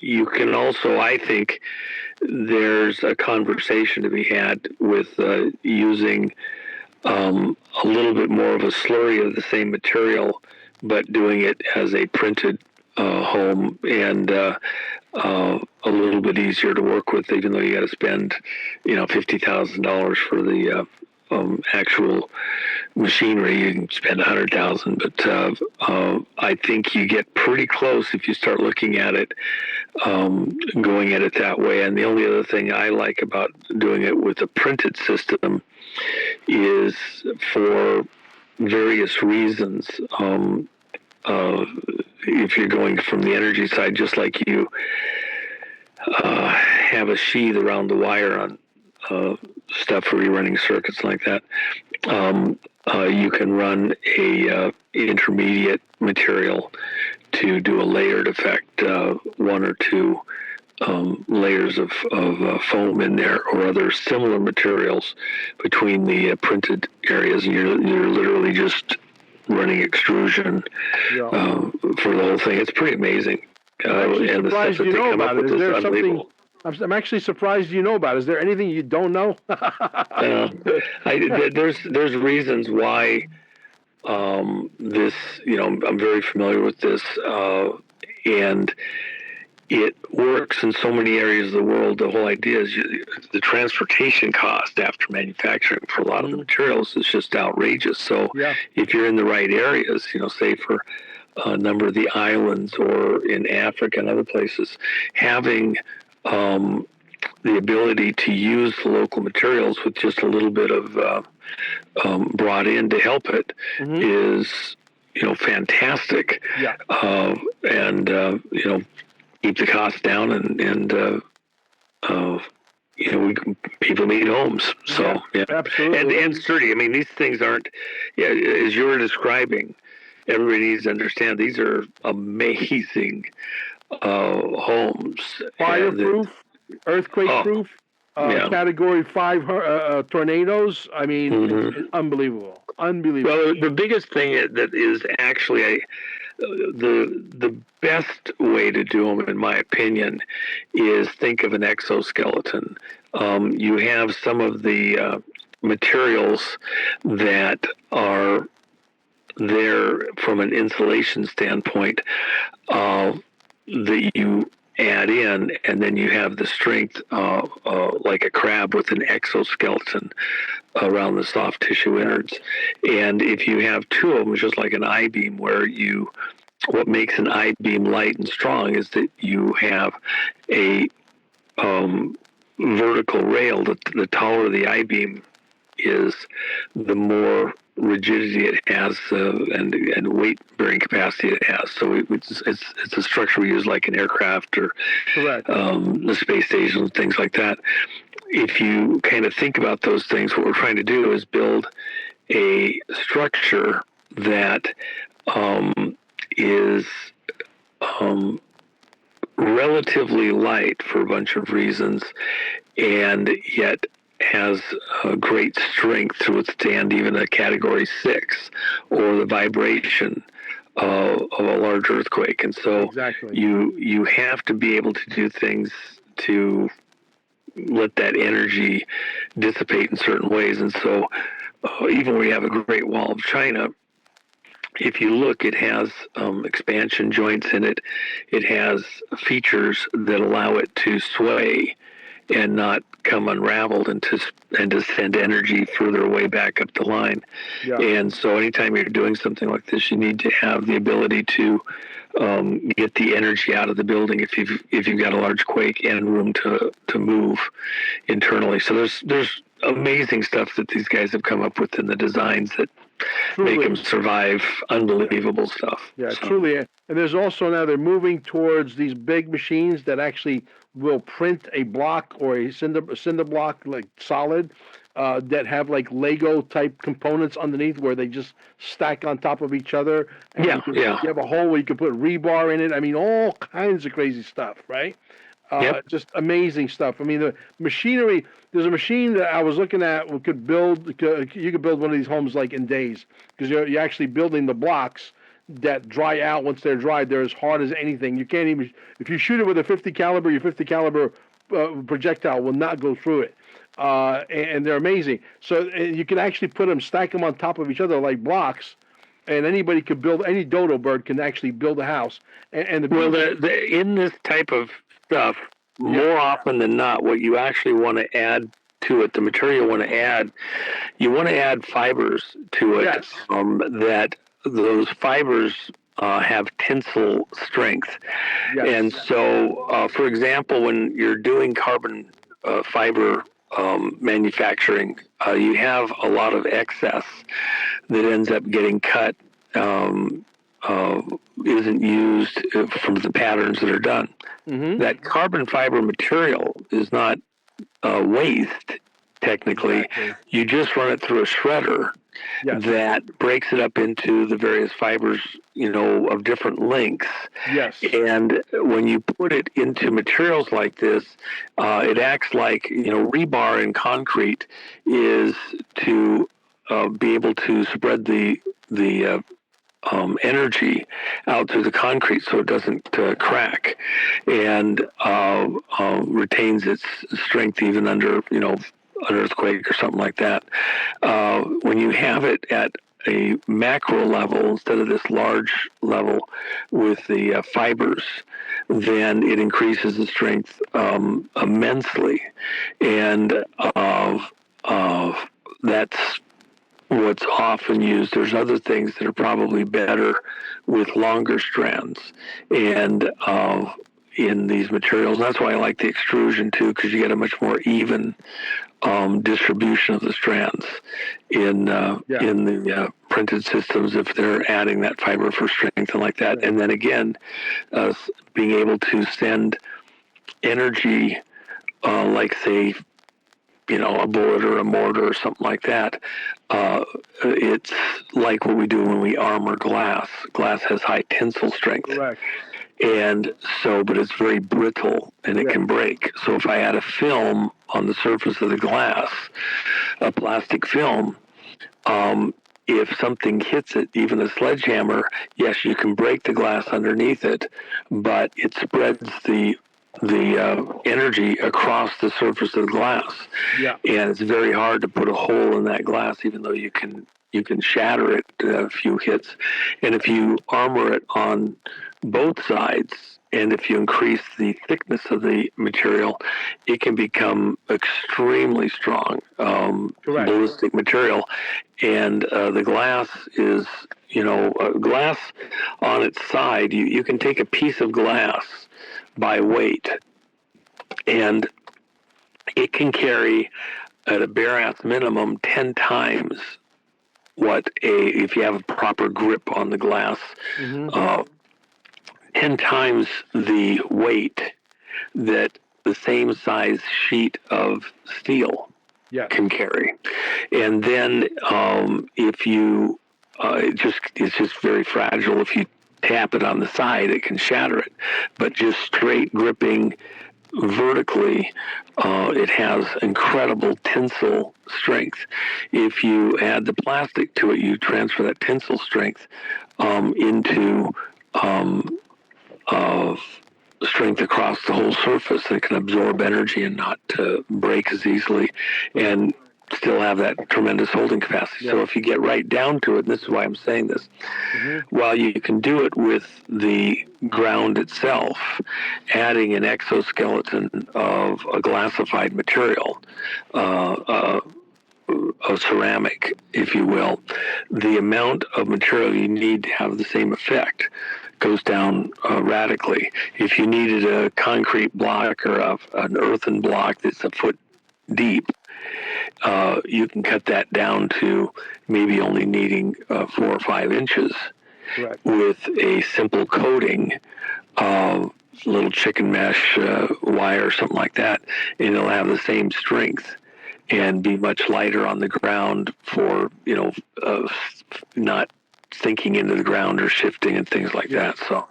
Speaker 1: you can also, I think, there's a conversation to be had with using a little bit more of a slurry of the same material, but doing it as a printed home and a little bit easier to work with, even though you got to spend, $50,000 for the actual machinery. You can spend $100,000, but I think you get pretty close if you start looking at it, going at it that way. And the only other thing I like about doing it with a printed system is for various reasons. If you're going from the energy side, just like you have a sheath around the wire on stuff for rerunning circuits like that, you can run a intermediate material to do a layered effect, one or two layers of foam in there, or other similar materials between the printed areas, and you're literally just running extrusion for the whole thing. It's pretty amazing.
Speaker 2: And the stuff that they come up with is unbelievable. I'm actually surprised you know about it. Is there anything you don't know?
Speaker 1: There's reasons why this, I'm very familiar with this, and it works in so many areas of the world. The whole idea is the transportation cost after manufacturing for a lot of the materials is just outrageous. So if you're in the right areas, say for a number of the islands or in Africa and other places, having the ability to use the local materials with just a little bit of brought in to help it is, fantastic. And keep the costs down, and people need homes. So
Speaker 2: absolutely,
Speaker 1: and sturdy. I mean, these things aren't. As you were describing, everybody needs to understand these are amazing homes.
Speaker 2: Fireproof, earthquake-proof, Category 5 tornadoes. I mean, it's unbelievable. Unbelievable.
Speaker 1: Well, the biggest thing that is actually the best way to do them, in my opinion, is think of an exoskeleton. You have some of the materials that are there from an insulation standpoint that you add in, and then you have the strength like a crab with an exoskeleton around the soft tissue innards. And if you have two of them, it's just like an I-beam, where what makes an I-beam light and strong is that you have a vertical rail. The taller the I-beam is, the more rigidity it has and weight bearing capacity it has. So it's a structure we use like an aircraft or the space station, things like that. If you kind of think about those things, what we're trying to do is build a structure that is relatively light for a bunch of reasons, and yet has great strength to withstand even a Category 6 or the vibration of a large earthquake. And so
Speaker 2: Exactly.
Speaker 1: you have to be able to do things to let that energy dissipate in certain ways. And so even when we have a Great Wall of China, if you look, it has expansion joints in it. It has features that allow it to sway and not come unraveled and to send energy further away back up the line.
Speaker 2: Yeah.
Speaker 1: And so anytime you're doing something like this, you need to have the ability to get the energy out of the building if you've got a large quake and room to move internally. So there's amazing stuff that these guys have come up with in the designs that
Speaker 2: Truly.
Speaker 1: make them survive unbelievable stuff.
Speaker 2: Yeah,
Speaker 1: So,
Speaker 2: truly. And there's also now they're moving towards these big machines that actually will print a block or a cinder block, like solid, that have like Lego type components underneath where they just stack on top of each other. And you have a hole where you can put rebar in it. I mean, all kinds of crazy stuff, right? Just amazing stuff. I mean, the machinery. There's a machine that I was looking at. You could build one of these homes like in days, because you're actually building the blocks that dry out. Once they're dried, they're as hard as anything. You can't even, if you shoot it with a 50 caliber, your 50 caliber projectile will not go through it. And they're amazing. So you can actually stack them on top of each other like blocks, and anybody could build. Any dodo bird can actually build a house. In
Speaker 1: this type of stuff, more often than not, what you actually want to add to it, the material you want to add fibers to it.
Speaker 2: Yes.
Speaker 1: That those fibers have tensile strength.
Speaker 2: Yes.
Speaker 1: And so, for example, when you're doing carbon fiber manufacturing, you have a lot of excess that ends up getting cut, isn't used from the patterns that are done.
Speaker 2: Mm-hmm.
Speaker 1: That carbon fiber material is not waste, technically.
Speaker 2: Exactly.
Speaker 1: You just run it through a shredder that breaks it up into the various fibers, of different lengths.
Speaker 2: Yes.
Speaker 1: And when you put it into materials like this, it acts like, rebar in concrete is to be able to spread the energy out through the concrete so it doesn't crack, and retains its strength even under, an earthquake or something like that. When you have it at a macro level instead of this large level with the fibers, then it increases the strength immensely, and that's what's often used. There's other things that are probably better with longer strands and in these materials. And that's why I like the extrusion too, because you get a much more even distribution of the strands in the printed systems if they're adding that fiber for strength and like that. And then again, being able to send energy, like say, a bullet or a mortar or something like that. It's like what we do when we armor glass. Glass has high tensile strength.
Speaker 2: Correct.
Speaker 1: And so, but it's very brittle and it can break. So if I add a film on the surface of the glass, a plastic film, if something hits it, even a sledgehammer, yes, you can break the glass underneath it, but it spreads the energy across the surface of the glass. Yeah. And it's very hard to put a hole in that glass, even though you can shatter it a few hits. And if you armor it on both sides, and if you increase the thickness of the material, it can become extremely strong ballistic material. And the glass is, glass on its side, you can take a piece of glass by weight, and it can carry at a Barat's minimum 10 times if you have a proper grip on the glass, 10 times the weight that the same size sheet of steel can carry. And then if you, it's just very fragile. If you tap it on the side, it can shatter it. But just straight gripping vertically, it has incredible tensile strength. If you add the plastic to it, you transfer that tensile strength into strength across the whole surface that can absorb energy and not break as easily, and still have that tremendous holding capacity. Yeah. So if you get right down to it, and this is why I'm saying this, while you can do it with the ground itself, adding an exoskeleton of a glassified material, a ceramic, if you will, the amount of material you need to have the same effect goes down radically. If you needed a concrete block or an earthen block that's a foot deep, you can cut that down to maybe only needing 4 or 5 inches. Correct. With a simple coating of little chicken mesh wire or something like that, and it'll have the same strength and be much lighter on the ground for, not sinking into the ground or shifting and things like that. So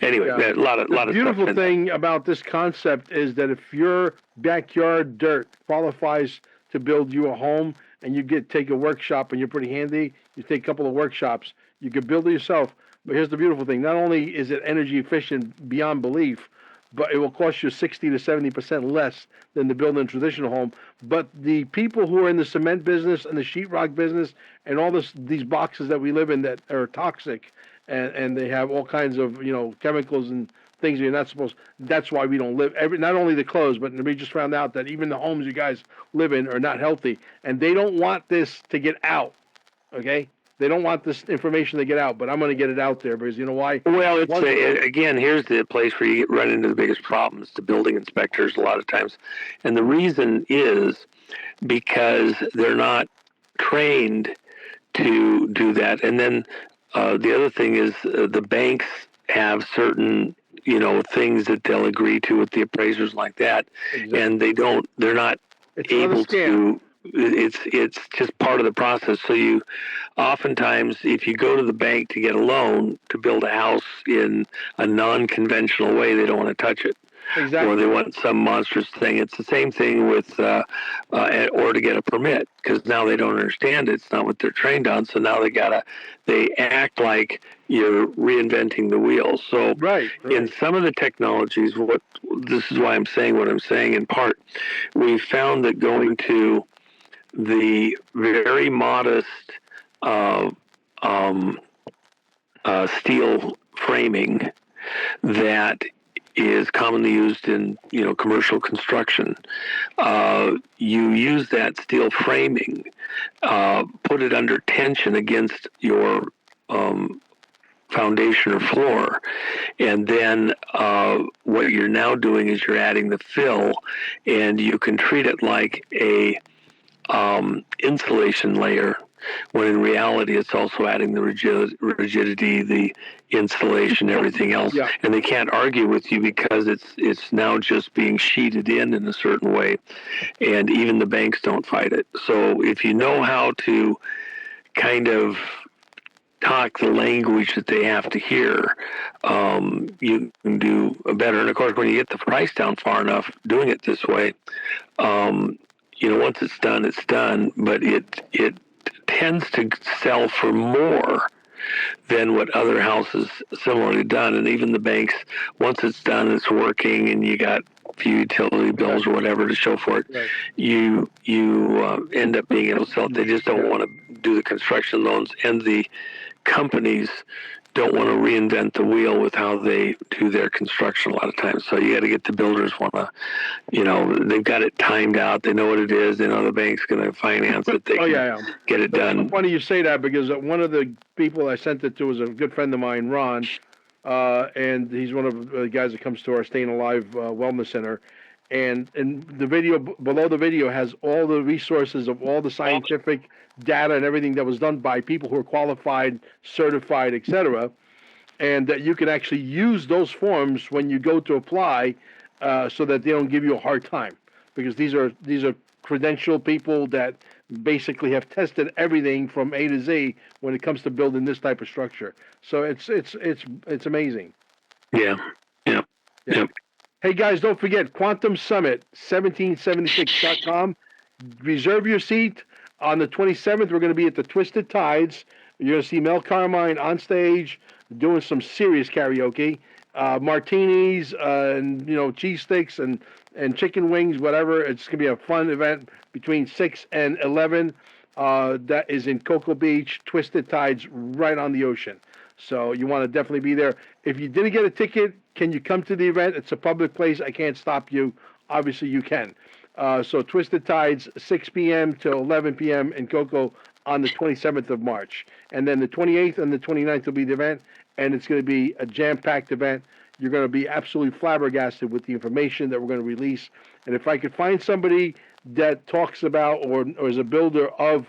Speaker 1: anyway, a lot of
Speaker 2: the beautiful thing about this concept is that if your backyard dirt qualifies to build you a home, and you take a workshop, and you're pretty handy, you take a couple of workshops, you could build it yourself. But here's the beautiful thing: not only is it energy efficient beyond belief, but it will cost you 60 to 70% less than to build a traditional home. But the people who are in the cement business and the sheetrock business and all these boxes that we live in that are toxic, and they have all kinds of chemicals and things you're not supposed. That's why we don't live. Not only the clothes, but we just found out that even the homes you guys live in are not healthy, and they don't want this to get out. Okay. They don't want this information to get out, but I'm going to get it out there because you know why?
Speaker 1: Well, again, here's the place where you run into the biggest problems, the building inspectors a lot of times. And the reason is because they're not trained to do that. And then the other thing is the banks have certain, things that they'll agree to with the appraisers like that. Exactly. And they're not able to. It's just part of the process. So you oftentimes, if you go to the bank to get a loan to build a house in a non-conventional way, they don't want to touch it. Exactly. Or they want some monstrous thing. It's the same thing with, or to get a permit, because now they don't understand it. It's not what they're trained on. So now they act like you're reinventing the wheel. So right. In some of the technologies, this is why I'm saying what I'm saying in part, we found that going to the very modest steel framing that is commonly used in commercial construction. You use that steel framing, put it under tension against your foundation or floor, and then what you're now doing is you're adding the fill, and you can treat it like a insulation layer, when in reality it's also adding the rigidity, the insulation, everything else. Yeah. And they can't argue with you because it's now just being sheeted in a certain way, and even the banks don't fight it. So if you know how to kind of talk the language that they have to hear, you can do better. And of course, when you get the price down far enough doing it this way, once it's done, it's done, but it tends to sell for more than what other houses similarly done. And even the banks, once it's done, it's working, and you got a few utility bills or whatever to show for it, right. You end up being able to sell it. They just don't want to do the construction loans, and the companies don't want to reinvent the wheel with how they do their construction a lot of times. So you got to get the builders want to, they've got it timed out. They know what it is. They know the bank's going to finance it. They get it done.
Speaker 2: It's funny you say that, because one of the people I sent it to was a good friend of mine, Ron, and he's one of the guys that comes to our Staying Alive Wellness Center. And the video, below the video, has all the resources of all the scientific data and everything that was done by people who are qualified, certified, etc., and that you can actually use those forms when you go to apply, so that they don't give you a hard time, because these are credentialed people that basically have tested everything from A to Z when it comes to building this type of structure. So it's amazing.
Speaker 1: Yeah. Yeah.
Speaker 2: Yeah.
Speaker 1: Yep.
Speaker 2: Hey guys, don't forget Quantum Summit 1776.com. Reserve your seat on the 27th. We're going to be at the Twisted Tides. You're going to see Mel Carmine on stage doing some serious karaoke, martinis, and cheese sticks and chicken wings, whatever. It's going to be a fun event between 6 and 11. That is in Cocoa Beach, Twisted Tides, right on the ocean. So you want to definitely be there. If you didn't get a ticket, can you come to the event? It's a public place. I can't stop you. Obviously, you can. So Twisted Tides, 6 p.m. to 11 p.m. in Cocoa on the 27th of March. And then the 28th and the 29th will be the event, and it's going to be a jam-packed event. You're going to be absolutely flabbergasted with the information that we're going to release. And if I could find somebody that talks about or is a builder of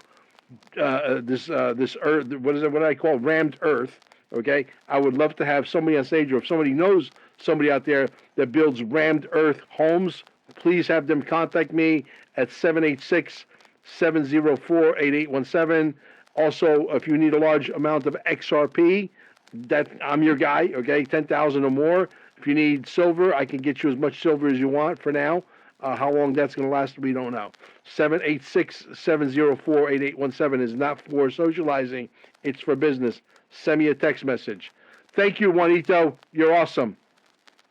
Speaker 2: this earth, what do I call rammed earth? Okay, I would love to have somebody on stage, or if somebody knows somebody out there that builds rammed earth homes, please have them contact me at 786-704-8817. Also, if you need a large amount of XRP, that I'm your guy. Okay, 10,000 or more. If you need silver, I can get you as much silver as you want for now. How long that's going to last, we don't know. 786-704-8817 is not for socializing. It's for business. Send me a text message. Thank you, Juanito. You're awesome.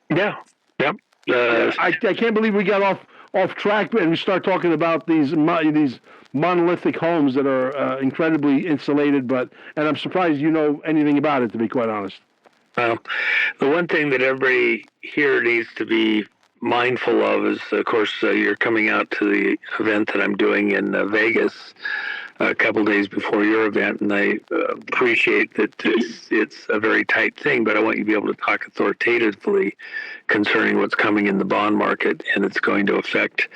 Speaker 1: Yeah. Yep.
Speaker 2: I can't believe we got off track and we start talking about these monolithic homes that are incredibly insulated. And I'm surprised you know anything about it, to be quite honest.
Speaker 1: Well, the one thing that everybody here needs to be mindful of is, of course, you're coming out to the event that I'm doing in Vegas a couple days before your event, and I appreciate that it's a very tight thing, but I want you to be able to talk authoritatively concerning what's coming in the bond market, and it's going to affect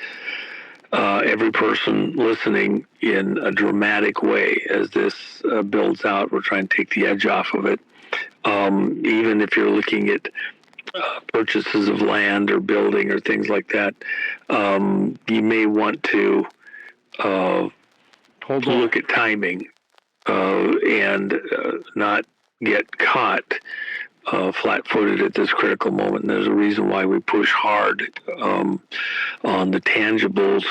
Speaker 1: every person listening in a dramatic way as this builds out. We're trying to take the edge off of it. Even if you're looking at purchases of land or building or things like that, you may want to look at timing and not get caught flat-footed at this critical moment. And there's a reason why we push hard on the tangibles,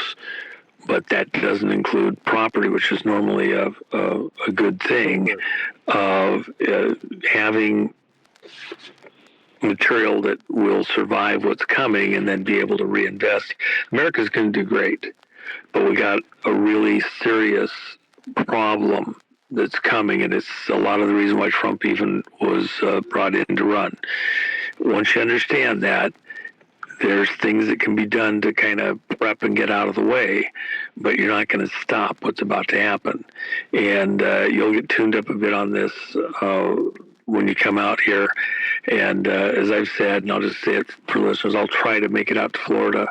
Speaker 1: but that doesn't include property, which is normally a good thing, of having material that will survive what's coming and then be able to reinvest. America's going to do great, but we got a really serious problem that's coming, and it's a lot of the reason why Trump even was brought in to run. Once you understand that, there's things that can be done to kind of prep and get out of the way, but you're not going to stop what's about to happen. And you'll get tuned up a bit on this when you come out here. And as I've said, and I'll just say it for listeners, I'll try to make it out to Florida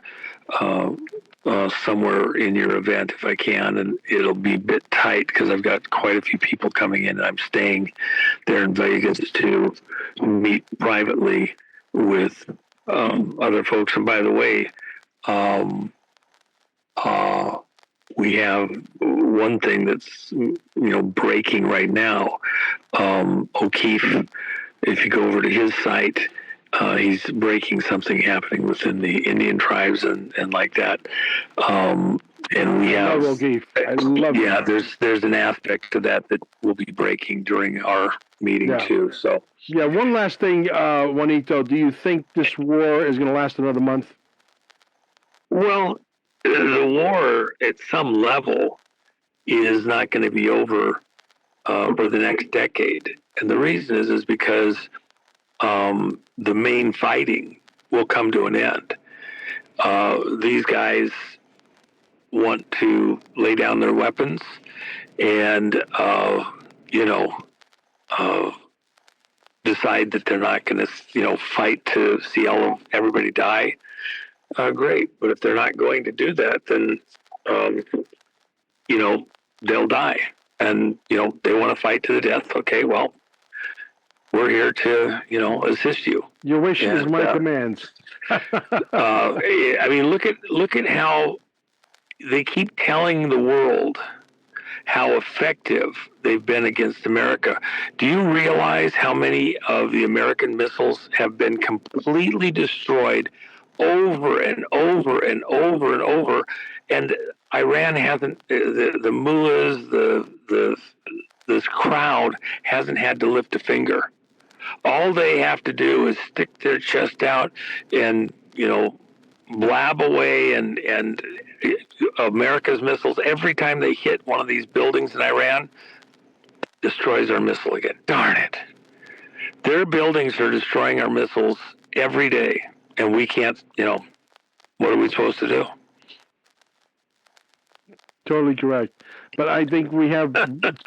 Speaker 1: somewhere in your event if I can, and it'll be a bit tight because I've got quite a few people coming in, and I'm staying there in Vegas to meet privately with other folks. And by the way, we have one thing that's breaking right now. O'Keefe, if you go over to his site, he's breaking something happening within the Indian tribes and like that. And we have,
Speaker 2: I love
Speaker 1: yeah, there's an aspect to that will be breaking during our meeting too. So
Speaker 2: yeah, one last thing, Juanito, do you think this war is going to last another month?
Speaker 1: Well, the war at some level is not going to be over for the next decade, and the reason is because the main fighting will come to an end. These guys want to lay down their weapons and, decide that they're not going to, fight to see everybody die. Great. But if they're not going to do that, then, they'll die. And, they want to fight to the death. Okay, well, we're here to, assist you.
Speaker 2: Your wish is my commands.
Speaker 1: I mean, look at how they keep telling the world how effective they've been against America. Do you realize how many of the American missiles have been completely destroyed over and over and over and over? And Iran hasn't, the mullahs, this crowd hasn't had to lift a finger. All they have to do is stick their chest out and, blab away and America's missiles, every time they hit one of these buildings in Iran, destroys our missile again. Darn it. Their buildings are destroying our missiles every day, and we can't, what are we supposed to do?
Speaker 2: Totally correct. But I think we have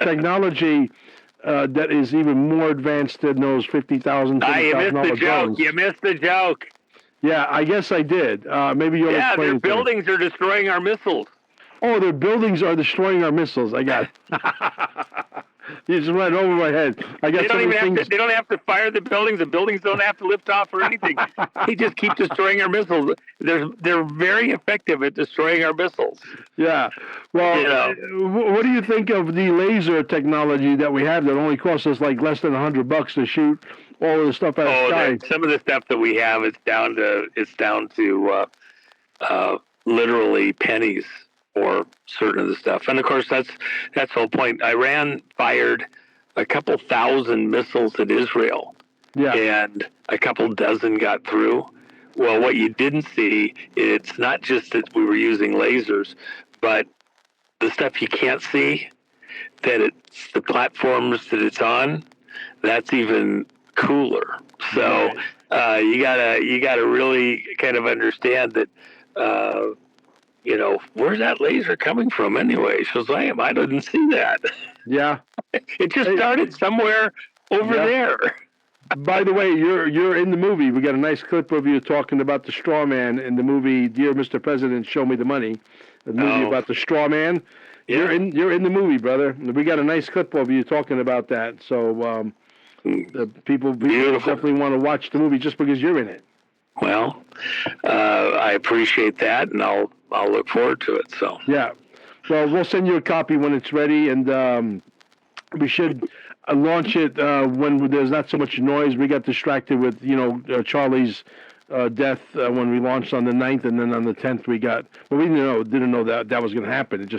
Speaker 2: technology that is even more advanced than those $50,000, $20,000 drones.
Speaker 1: You missed the joke.
Speaker 2: Yeah, I guess I did. Maybe you'll explain.
Speaker 1: Yeah, their buildings are destroying our missiles.
Speaker 2: Oh, their buildings are destroying our missiles. I got it. You just went over my head. I got
Speaker 1: they don't have to fire the buildings. The buildings don't have to lift off or anything. They just keep destroying our missiles. They're very effective at destroying our missiles.
Speaker 2: Yeah. Well, what do you think of the laser technology that we have that only costs us like less than $100 to shoot all of the stuff out of the sky?
Speaker 1: Some of the stuff that we have is down to literally pennies for certain of the stuff. And of course, that's the whole point. Iran fired a couple thousand missiles at Israel, and a couple dozen got through. Well, what you didn't see, it's not just that we were using lasers, but the stuff you can't see, that it's the platforms that it's on, that's even cooler. So you gotta really kind of understand that. Where's that laser coming from anyway? Shazam, I didn't see that.
Speaker 2: Yeah.
Speaker 1: It just started somewhere over there.
Speaker 2: By the way, you're in the movie. We got a nice clip of you talking about the straw man in the movie Dear Mr. President, Show Me the Money. The movie about the straw man. Yeah. You're in the movie, brother. We got a nice clip of you talking about that. So the people definitely want to watch the movie just because you're in it.
Speaker 1: Well, I appreciate that, and I'll look forward to it. So
Speaker 2: yeah, well, we'll send you a copy when it's ready, and we should launch it when there's not so much noise. We got distracted with Charlie's death when we launched on the 9th, and then on the 10th we didn't know that was going to happen. It just